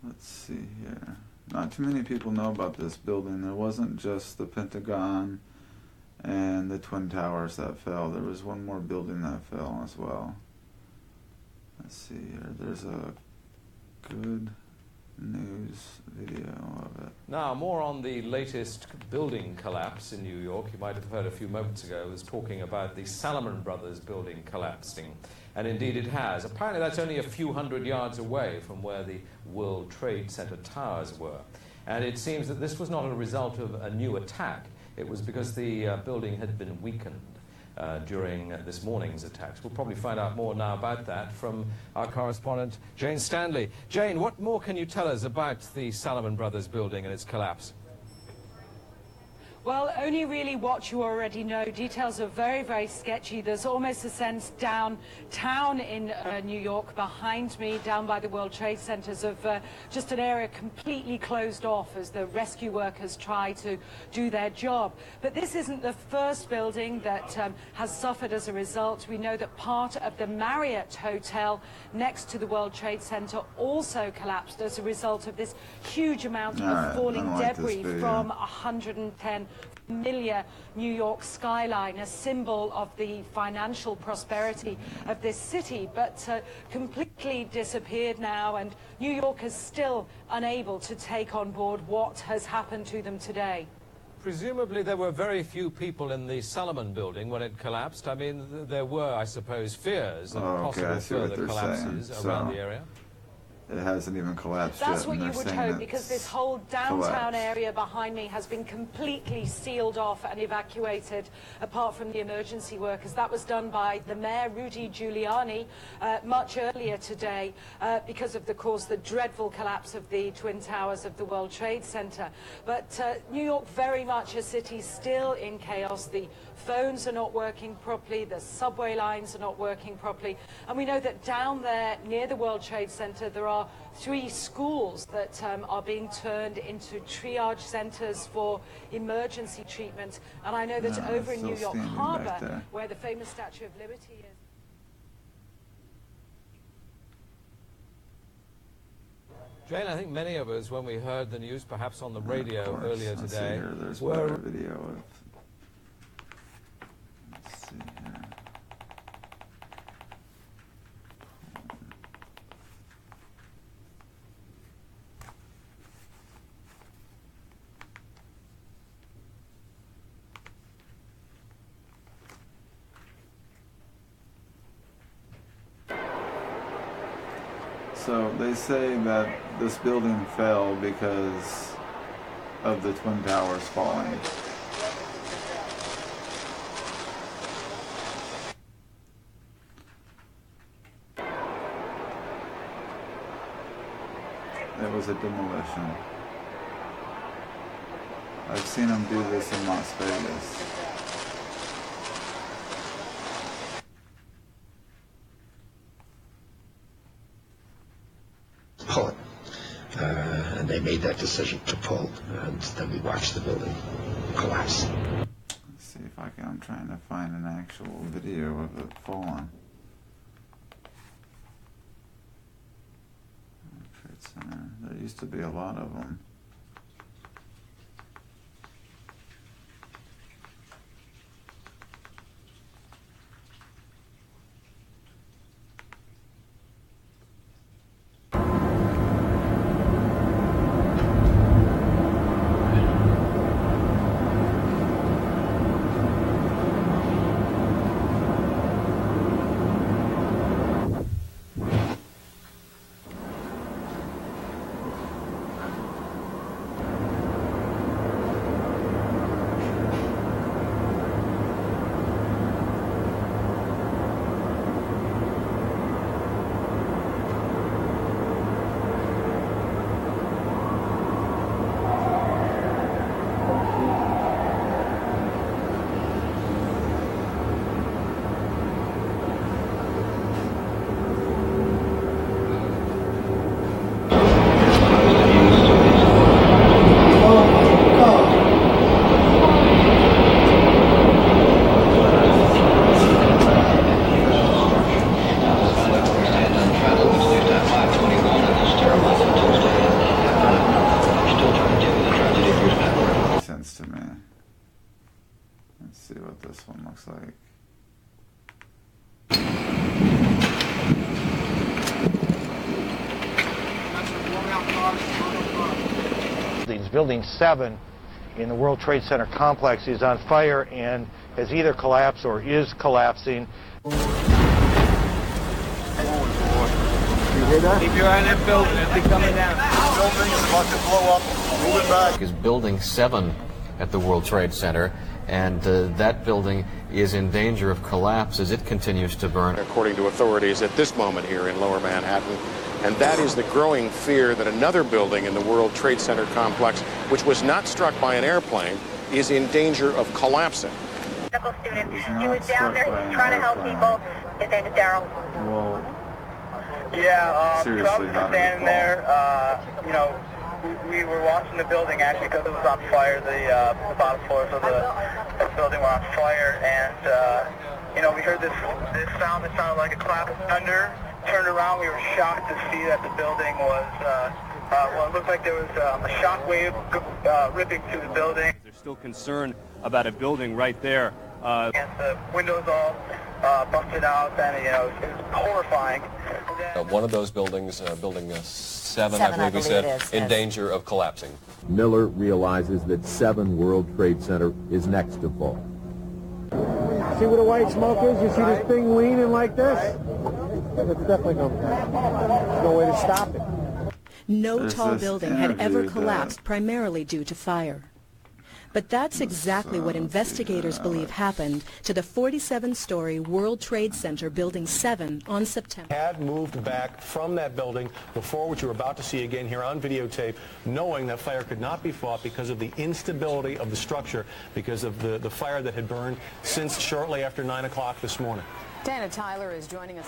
Let's see here. Not too many people know about this building. There wasn't just the Pentagon and the Twin Towers that fell. There was one more building that fell as well. Let's see here. There's a good news video of it. Now, more on the latest building collapse in New York. You might have heard a few moments ago, I was talking about the Salomon Brothers building collapsing. And indeed it has. Apparently that's only a few hundred yards away from where the World Trade Center towers were. And it seems that this was not a result of a new attack. It was because the building had been weakened during this morning's attacks. We'll probably find out more now about that from our correspondent, Jane Stanley. Jane, what more can you tell us about the Salomon Brothers building and its collapse? Well, only really what you already know. Details are very, very sketchy. There's almost a sense downtown in New York behind me, down by the World Trade Centers, of just an area completely closed off as the rescue workers try to do their job. But this isn't the first building that has suffered as a result. We know that part of the Marriott Hotel next to the World Trade Center also collapsed as a result of this huge amount of falling debris from 110 familiar New York skyline, a symbol of the financial prosperity of this city, but completely disappeared now, and New York is still unable to take on board what has happened to them today. Presumably there were very few people in the Salomon building when it collapsed. I mean, there were, I suppose, fears of possible further collapses around the area. It hasn't even collapsed That's yet. what you would hope, because this whole downtown area behind me has been completely sealed off and evacuated, apart from the emergency workers. That was done by the mayor, Rudy Giuliani, much earlier today, because of, course, the dreadful collapse of the Twin Towers of the World Trade Center. But New York, very much a city still in chaos. The phones are not working properly, the subway lines are not working properly, and we know that down there near the World Trade Center there are 3 schools that are being turned into triage centers for emergency treatment. And I know that over in New York Harbor, where the famous Statue of Liberty is. Jane, I think many of us, when we heard the news, perhaps on the radio earlier today, were a video of. Let's see here. So they say that this building fell because of the Twin Towers falling. It was a demolition. I've seen them do this in Las Vegas. Pull it. And they made that decision to pull, and then we watched the building collapse. Let's see if I'm trying to find an actual video of it falling. Trade Center. There used to be a lot of them. see what this one looks like. Building 7 in the World Trade Center complex is on fire and has either collapsed or is collapsing. You hear that? Keep your eye on that building. It'll be coming down. Building is about to blow up. Moving back. Is Building 7 at the World Trade Center, and that building is in danger of collapse as it continues to burn. According to authorities at this moment here in Lower Manhattan, and that is the growing fear that another building in the World Trade Center complex, which was not struck by an airplane, is in danger of collapsing. Medical student, he was down there, he was trying to help people. His name is Daryl. Whoa. Yeah, Seriously, so I was just standing there, you know, we were watching the building actually because it was on fire. The bottom floors of the building were on fire, and you know, we heard this sound that sounded like a clap of thunder. Turned around, we were shocked to see that the building was, well, it looked like there was a shock wave ripping through the building. There's still concern about a building right there. And the windows all busted out, and you know, it was horrifying. One of those buildings, Building 7, I believe we said, in danger of collapsing. Miller realizes that 7 World Trade Center is next to fall. See where the white smoke is? You see this thing leaning like this? It's definitely going to There's no way to stop it. No tall building had ever collapsed primarily due to fire. But that's exactly what investigators believe happened to the 47-story World Trade Center Building 7 on September. Had moved back from that building before, which you're about to see again here on videotape, knowing that fire could not be fought because of the instability of the structure, because of the fire that had burned since shortly after 9 o'clock this morning. Dana Tyler is joining us.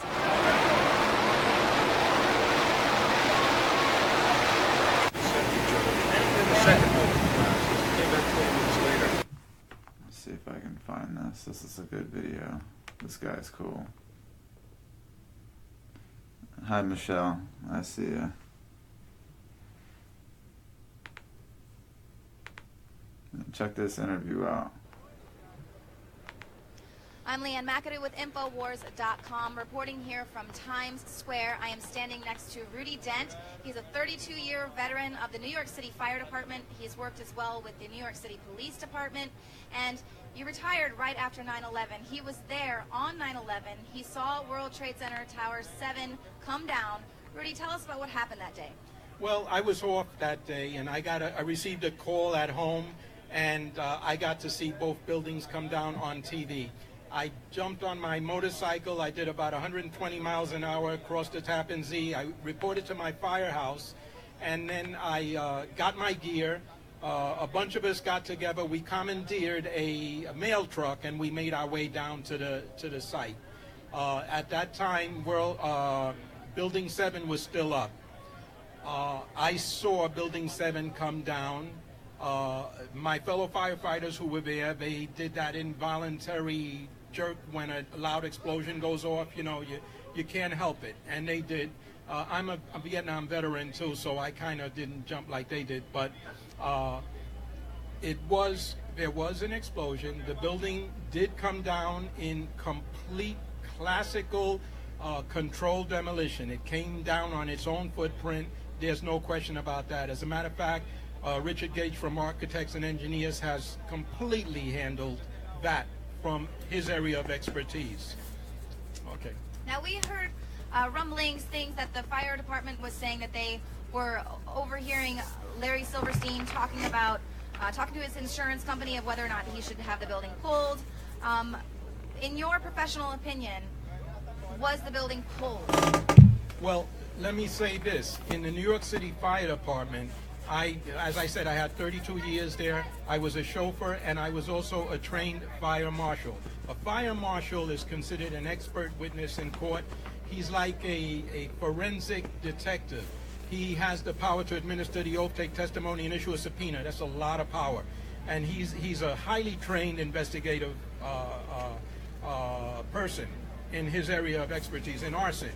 Let's see if I can find this. This is a good video. This guy's cool. Hi, Michelle. I see ya. Check this interview out. I'm Leanne McAdoo with Infowars.com, reporting here from Times Square. I am standing next to Rudy Dent. He's a 32-year veteran of the New York City Fire Department. He's worked as well with the New York City Police Department, and he retired right after 9/11. He was there on 9/11. He saw World Trade Center Tower 7 come down. Rudy, tell us about what happened that day. Well, I was off that day, and I received a call at home, and I got to see both buildings come down on TV. I jumped on my motorcycle. I did about 120 miles an hour across the Tappan Zee. I reported to my firehouse, and then I got my gear. A bunch of us got together. We commandeered a mail truck, and we made our way down to the site. At that time, Building 7 was still up. I saw Building 7 come down. My fellow firefighters who were there, they did that involuntary jerk when a loud explosion goes off. You know, you can't help it, and they did. I'm a Vietnam veteran too, so I kind of didn't jump like they did, but there was an explosion. The building did come down in complete classical controlled demolition. It came down on its own footprint. There's no question about that. As a matter of fact, Richard Gage from Architects and Engineers has completely handled that from his area of expertise. Okay. Now, we heard rumblings, things that the fire department was saying that they were overhearing Larry Silverstein talking to his insurance company of whether or not he should have the building pulled. In your professional opinion, was the building pulled? Well, let me say this. In the New York City Fire Department, as I said, I had 32 years there. I was a chauffeur, and I was also a trained fire marshal. A fire marshal is considered an expert witness in court. He's like a forensic detective. He has the power to administer the oath, take testimony, and issue a subpoena. That's a lot of power. And he's a highly trained investigative person in his area of expertise in arson.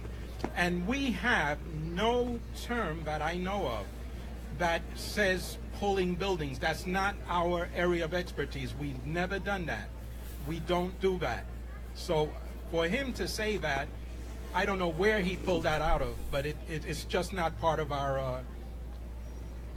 And we have no term that I know of that says pulling buildings. That's not our area of expertise. We've never done that. We don't do that. So for him to say that, I don't know where he pulled that out of, but it's just not part of our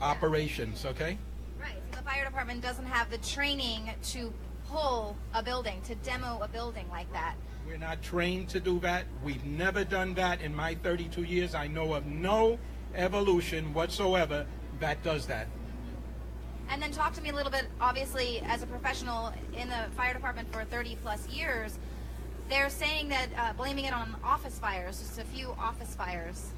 operations, okay? Right. So the fire department doesn't have the training to pull a building, to demo a building like that. We're not trained to do that. We've never done that in my 32 years. I know of no evolution whatsoever that does that. And then talk to me a little bit, obviously, as a professional in the fire department for 30 plus years, they're saying that blaming it on office fires, just a few office fires.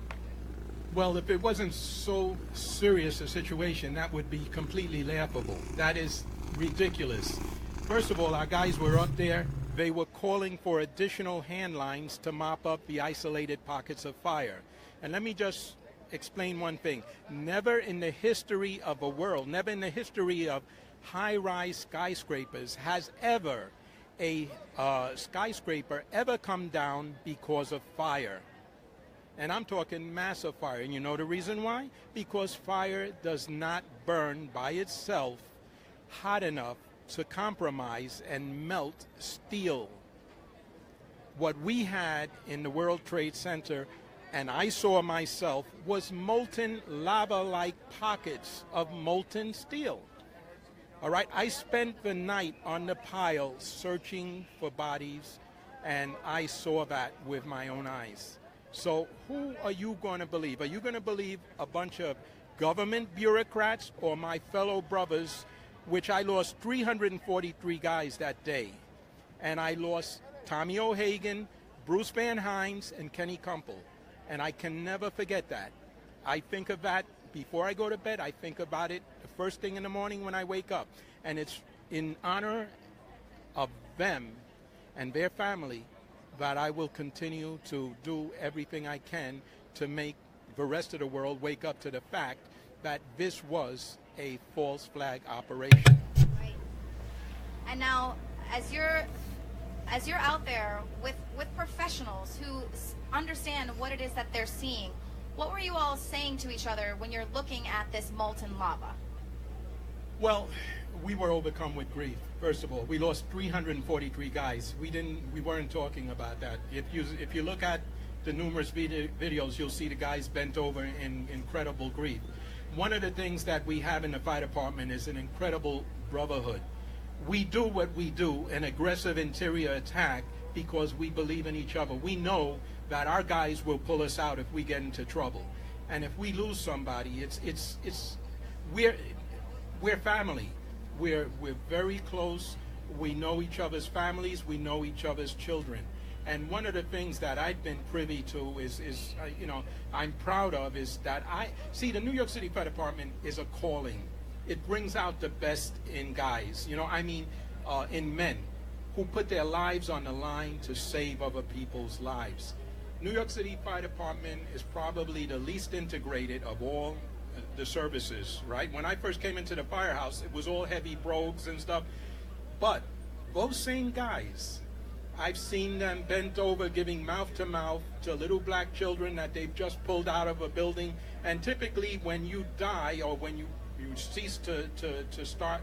Well, if it wasn't so serious a situation, that would be completely laughable. That is ridiculous. First of all, our guys were up there. They were calling for additional hand lines to mop up the isolated pockets of fire. And let me just explain one thing. Never in the history of the world, never in the history of high-rise skyscrapers has ever a skyscraper ever come down because of fire. And I'm talking massive fire. And you know the reason why? Because fire does not burn by itself hot enough to compromise and melt steel. What we had in the World Trade Center, and I saw myself, was molten lava-like pockets of molten steel. All right, I spent the night on the pile searching for bodies, and I saw that with my own eyes. So who are you going to believe? Are you going to believe a bunch of government bureaucrats or my fellow brothers, which I lost 343 guys that day? And I lost Tommy O'Hagan, Bruce Van Hines, and Kenny Kumpel. And I can never forget that. I think of that before I go to bed. I think about it the first thing in the morning when I wake up. And it's in honor of them and their family that I will continue to do everything I can to make the rest of the world wake up to the fact that this was a false flag operation. Right. And now, as you're out there with professionals who understand what it is that they're seeing, what were you all saying to each other when you're looking at this molten lava? Well, we were overcome with grief. First of all, we lost 343 guys. We weren't talking about that. If you look at the numerous videos, you'll see the guys bent over in incredible grief. One of the things that we have in the fire department is an incredible brotherhood. We do what we do, an aggressive interior attack, because we believe in each other. We know that our guys will pull us out if we get into trouble. And if we lose somebody, we're family. We're very close. We know each other's families. We know each other's children. And one of the things that I've been privy to is I'm proud of is that the New York City Fire Department is a calling. It brings out the best in guys, in men who put their lives on the line to save other people's lives. New York City Fire Department is probably the least integrated of all the services, right? When I first came into the firehouse, it was all heavy brogues and stuff. But those same guys, I've seen them bent over giving mouth to mouth to little black children that they've just pulled out of a building. And typically when you die or when you cease to start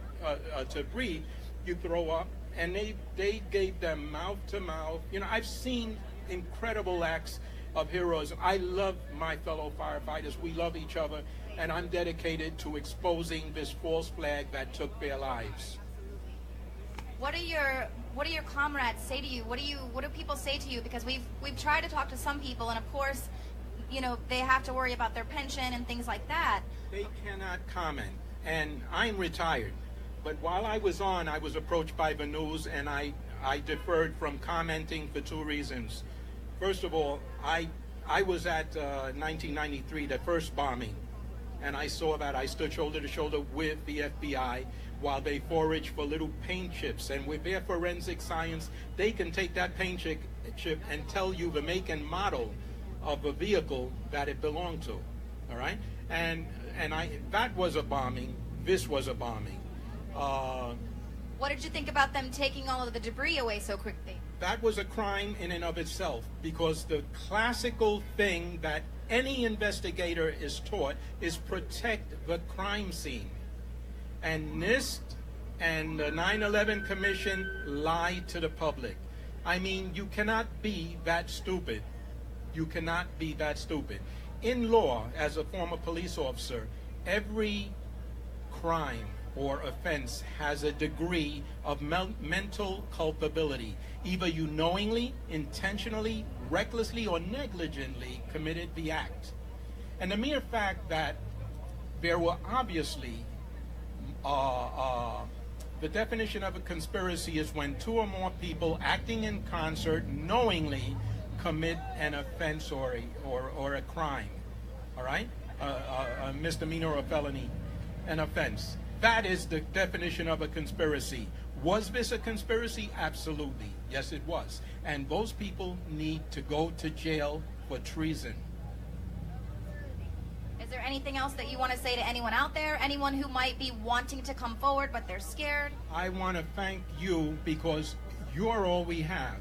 to breathe, you throw up. And they gave them mouth to mouth. I've seen incredible acts of heroism. I love my fellow firefighters. We love each other. And I'm dedicated to exposing this false flag that took their lives. What do your comrades say to you? What do people say to you? Because we've tried to talk to some people, and of course, they have to worry about their pension and things like that. They cannot comment, and I'm retired. But while I was on, I was approached by the news, and I deferred from commenting for two reasons. First of all, I was at 1993, the first bombing, and I saw that. I stood shoulder to shoulder with the FBI while they foraged for little paint chips. And with their forensic science, they can take that paint chip and tell you the make and model of the vehicle that it belonged to. All right? And that was a bombing. This was a bombing. What did you think about them taking all of the debris away so quickly? That was a crime in and of itself, because the classical thing that any investigator is taught is protect the crime scene. And NIST and the 9/11 Commission lied to the public. I mean, you cannot be that stupid. You cannot be that stupid. In law, as a former police officer, every crime or offense has a degree of mental culpability. Either you knowingly, intentionally, recklessly, or negligently committed the act. And the mere fact that there were obviously, the definition of a conspiracy is when two or more people acting in concert knowingly commit an offense or a crime, all right? A misdemeanor or a felony, an offense. That is the definition of a conspiracy. Was this a conspiracy? Absolutely. Yes, it was. And those people need to go to jail for treason. Is there anything else that you want to say to anyone out there? Anyone who might be wanting to come forward but they're scared? I want to thank you because you're all we have.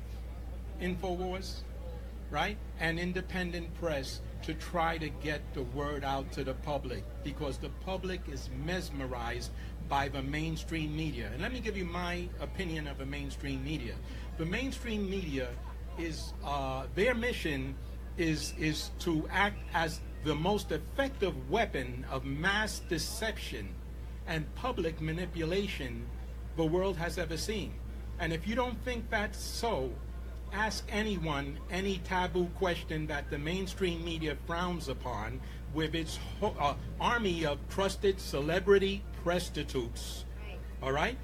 InfoWars, right? And independent press to try to get the word out to the public, because the public is mesmerized by the mainstream media. And let me give you my opinion of the mainstream media. The mainstream media is, their mission is to act as the most effective weapon of mass deception and public manipulation the world has ever seen. And if you don't think that's so, ask anyone any taboo question that the mainstream media frowns upon with its army of trusted celebrity prostitutes. All right?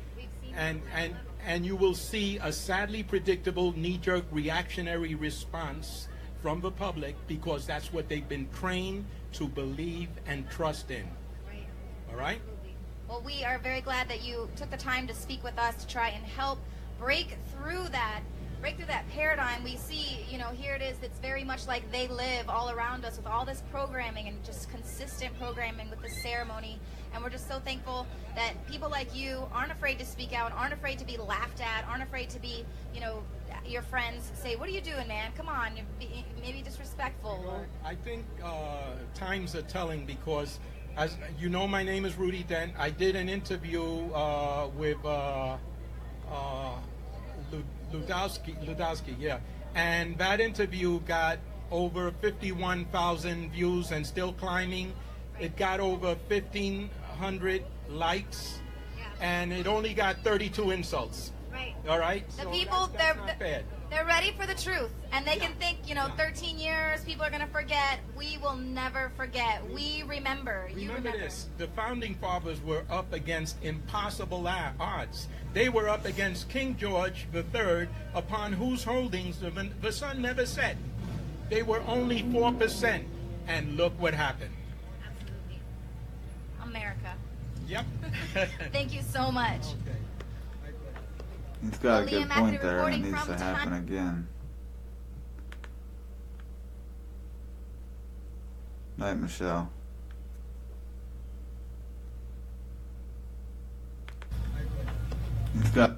And you will see a sadly predictable knee-jerk reactionary response from the public, because that's what they've been trained to believe and trust in. All right? Well, we are very glad that you took the time to speak with us to try and help break through that paradigm. We see, you know, here it is, it's very much like They Live all around us with all this programming and just consistent programming with the ceremony. And we're just so thankful that people like you aren't afraid to speak out, aren't afraid to be laughed at, aren't afraid to be, you know, your friends say, what are you doing, man? Come on, maybe disrespectful. Well, I think times are telling, because, as you know, my name is Rudy Dent. I did an interview with Ludowski, yeah. And that interview got over 51,000 views and still climbing. It got over 1,500 likes, and it only got 32 insults. Right. All right? The so people, that's not bad. They're ready for the truth, and they can think, you know, 13 years, people are going to forget. We will never forget. We remember. You remember this. The founding fathers were up against impossible odds. They were up against King George III, upon whose holdings the sun never set. They were only 4%, and look what happened. Absolutely. America. Yep. Thank you so much. Okay. He's got a good Liam point McAdoo there, and it reporting needs from to happen again. Night, Michelle. He's got...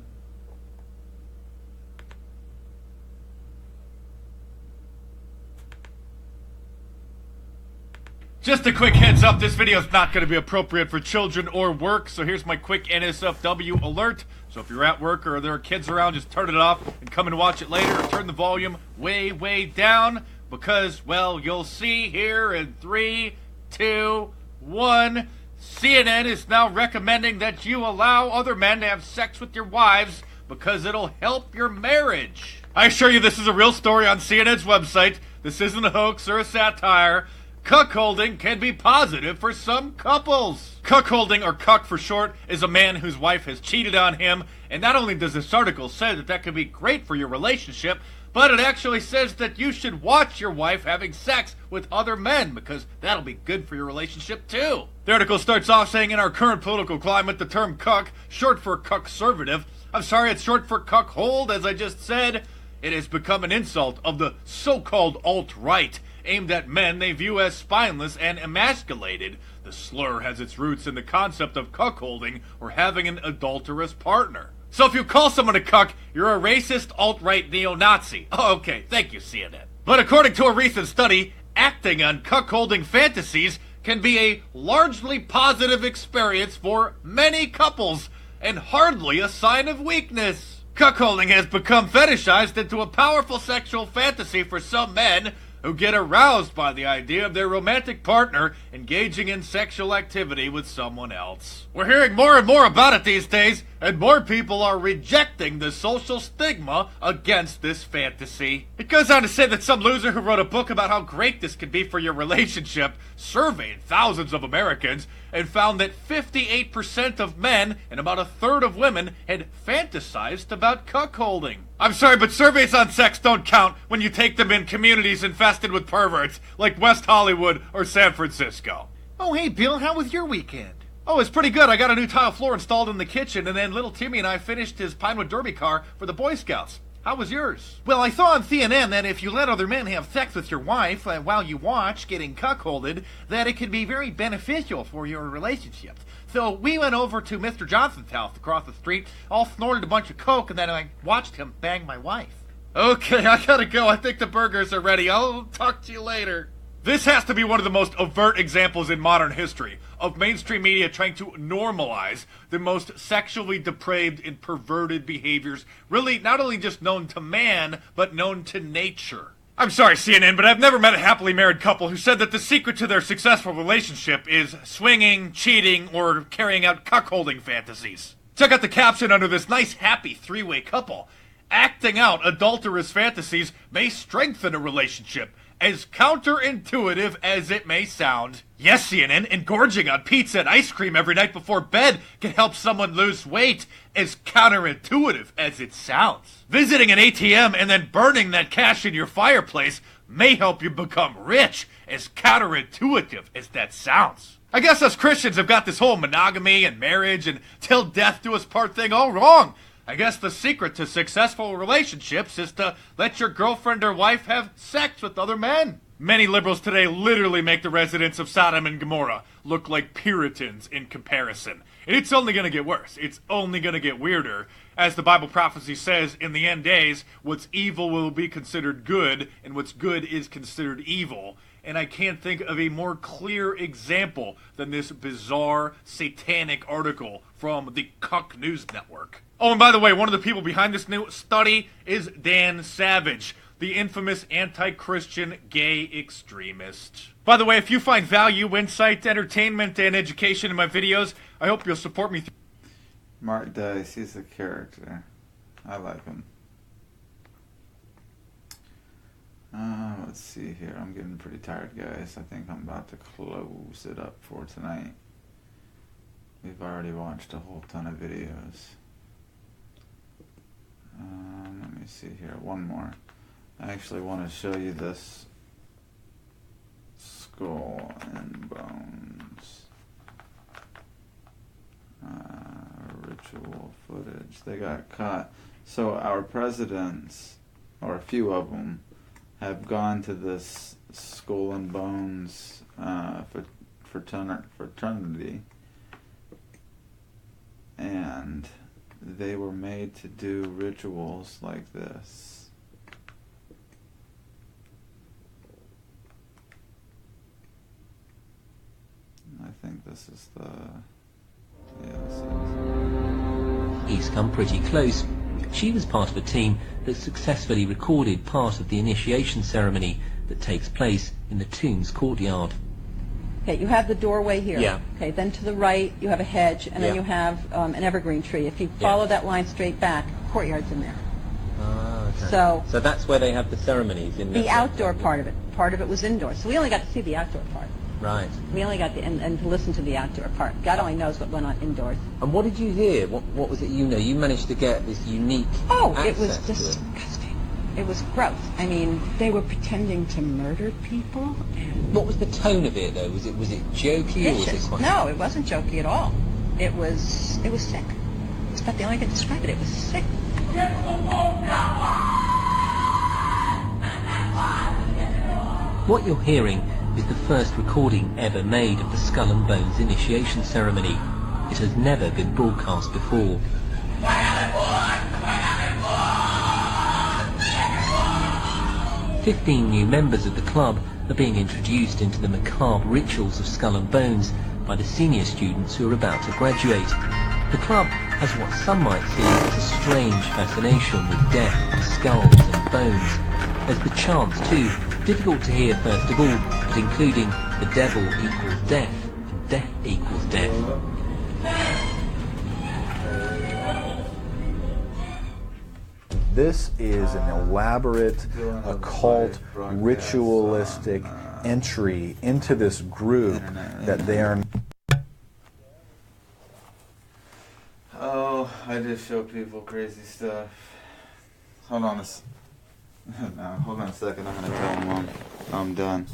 Just a quick heads up, this video is not going to be appropriate for children or work, so here's my quick NSFW alert. So if you're at work or there are kids around, just turn it off and come and watch it later, or turn the volume way, way down, because, well, you'll see here in 3, 2, 1, CNN is now recommending that you allow other men to have sex with your wives because it'll help your marriage. I assure you this is a real story on CNN's website. This isn't a hoax or a satire. Cuckolding can be positive for some couples. Cuckolding, or cuck for short, is a man whose wife has cheated on him, and not only does this article say that that can be great for your relationship, but it actually says that you should watch your wife having sex with other men, because that'll be good for your relationship too. The article starts off saying, in our current political climate, the term cuck, short for cuckservative, I'm sorry, it's short for cuckold, as I just said, it has become an insult of the so-called alt-right, aimed at men they view as spineless and emasculated. The slur has its roots in the concept of cuckolding, or having an adulterous partner. So if you call someone a cuck, you're a racist, alt-right neo-Nazi. Oh, okay, thank you, CNN. But according to a recent study, acting on cuckolding fantasies can be a largely positive experience for many couples. and hardly a sign of weakness. Cuckolding has become fetishized into a powerful sexual fantasy for some men who get aroused by the idea of their romantic partner engaging in sexual activity with someone else. We're hearing more and more about it these days, and more people are rejecting the social stigma against this fantasy. It goes on to say that some loser who wrote a book about how great this could be for your relationship surveyed thousands of Americans and found that 58% of men and about a third of women had fantasized about cuckolding. I'm sorry, but surveys on sex don't count when you take them in communities infested with perverts like West Hollywood or San Francisco. Oh, hey, Bill, how was your weekend? Oh, it's pretty good. I got a new tile floor installed in the kitchen, and then little Timmy and I finished his Pinewood Derby car for the Boy Scouts. How was yours? Well, I saw on CNN that if you let other men have sex with your wife while you watch getting cuckolded, that it can be very beneficial for your relationships. So we went over to Mr. Johnson's house across the street, all snorted a bunch of coke, and then I watched him bang my wife. Okay, I gotta go. I think the burgers are ready. I'll talk to you later. This has to be one of the most overt examples in modern history of mainstream media trying to normalize the most sexually depraved and perverted behaviors, really not only just known to man, but known to nature. I'm sorry, CNN, but I've never met a happily married couple who said that the secret to their successful relationship is swinging, cheating, or carrying out cuckolding fantasies. Check out the caption under this nice, happy three-way couple. Acting out adulterous fantasies may strengthen a relationship, as counterintuitive as it may sound. Yes, CNN, engorging on pizza and ice cream every night before bed can help someone lose weight, as counterintuitive as it sounds. Visiting an ATM and then burning that cash in your fireplace may help you become rich, as counterintuitive as that sounds. I guess us Christians have got this whole monogamy and marriage and till death do us part thing all wrong. I guess the secret to successful relationships is to let your girlfriend or wife have sex with other men. Many liberals today literally make the residents of Sodom and Gomorrah look like Puritans in comparison. And it's only going to get worse. It's only going to get weirder. As the Bible prophecy says, in the end days, what's evil will be considered good, and what's good is considered evil. And I can't think of a more clear example than this bizarre, satanic article from the Cuck News Network. Oh, and by the way, one of the people behind this new study is Dan Savage, the infamous anti-Christian gay extremist. By the way, if you find value, insight, entertainment, and education in my videos, I hope you'll support me. Mark Dice, he's a character. I like him. Let's see here. I'm getting pretty tired, guys. I think I'm about to close it up for tonight. We've already watched a whole ton of videos. Let me see here. One more. I actually want to show you this skull and bones ritual footage. They got caught. So our presidents, or a few of them, have gone to this skull and bones fraternity, and they were made to do rituals like this. I think this is the... yeah, this is... He's come pretty close. She was part of a team that successfully recorded part of the initiation ceremony that takes place in the tomb's courtyard. Okay, you have the doorway here. Yeah. Okay, then to the right you have a hedge, and then you have an evergreen tree. If you follow that line straight back, courtyard's in there. Ah, okay. So that's where they have the ceremonies in the outdoor part of it. Part of it was indoors, so we only got to see the outdoor part. Right. We only got and to listen to the outdoor part. God only knows what went on indoors. And what did you hear? What was it you know? You managed to get this unique it was disgusting. It was gross. I mean, they were pretending to murder people. And what was the tone of it, though? Was it jokey, or was it quite... No, it wasn't jokey at all. It was sick. It's about the only way I can describe it. It was sick. What you're hearing is the first recording ever made of the Skull and Bones initiation ceremony. It has never been broadcast before. 15 new members of the club are being introduced into the macabre rituals of Skull and Bones by the senior students who are about to graduate. The club has what some might see as a strange fascination with death, skulls and bones. There's the chants too, difficult to hear first of all, but including the devil equals death and death equals death. This is an elaborate, occult, ritualistic entry into this group that they are... Oh, I just show people crazy stuff. Hold on a second, I'm going to tell them I'm done.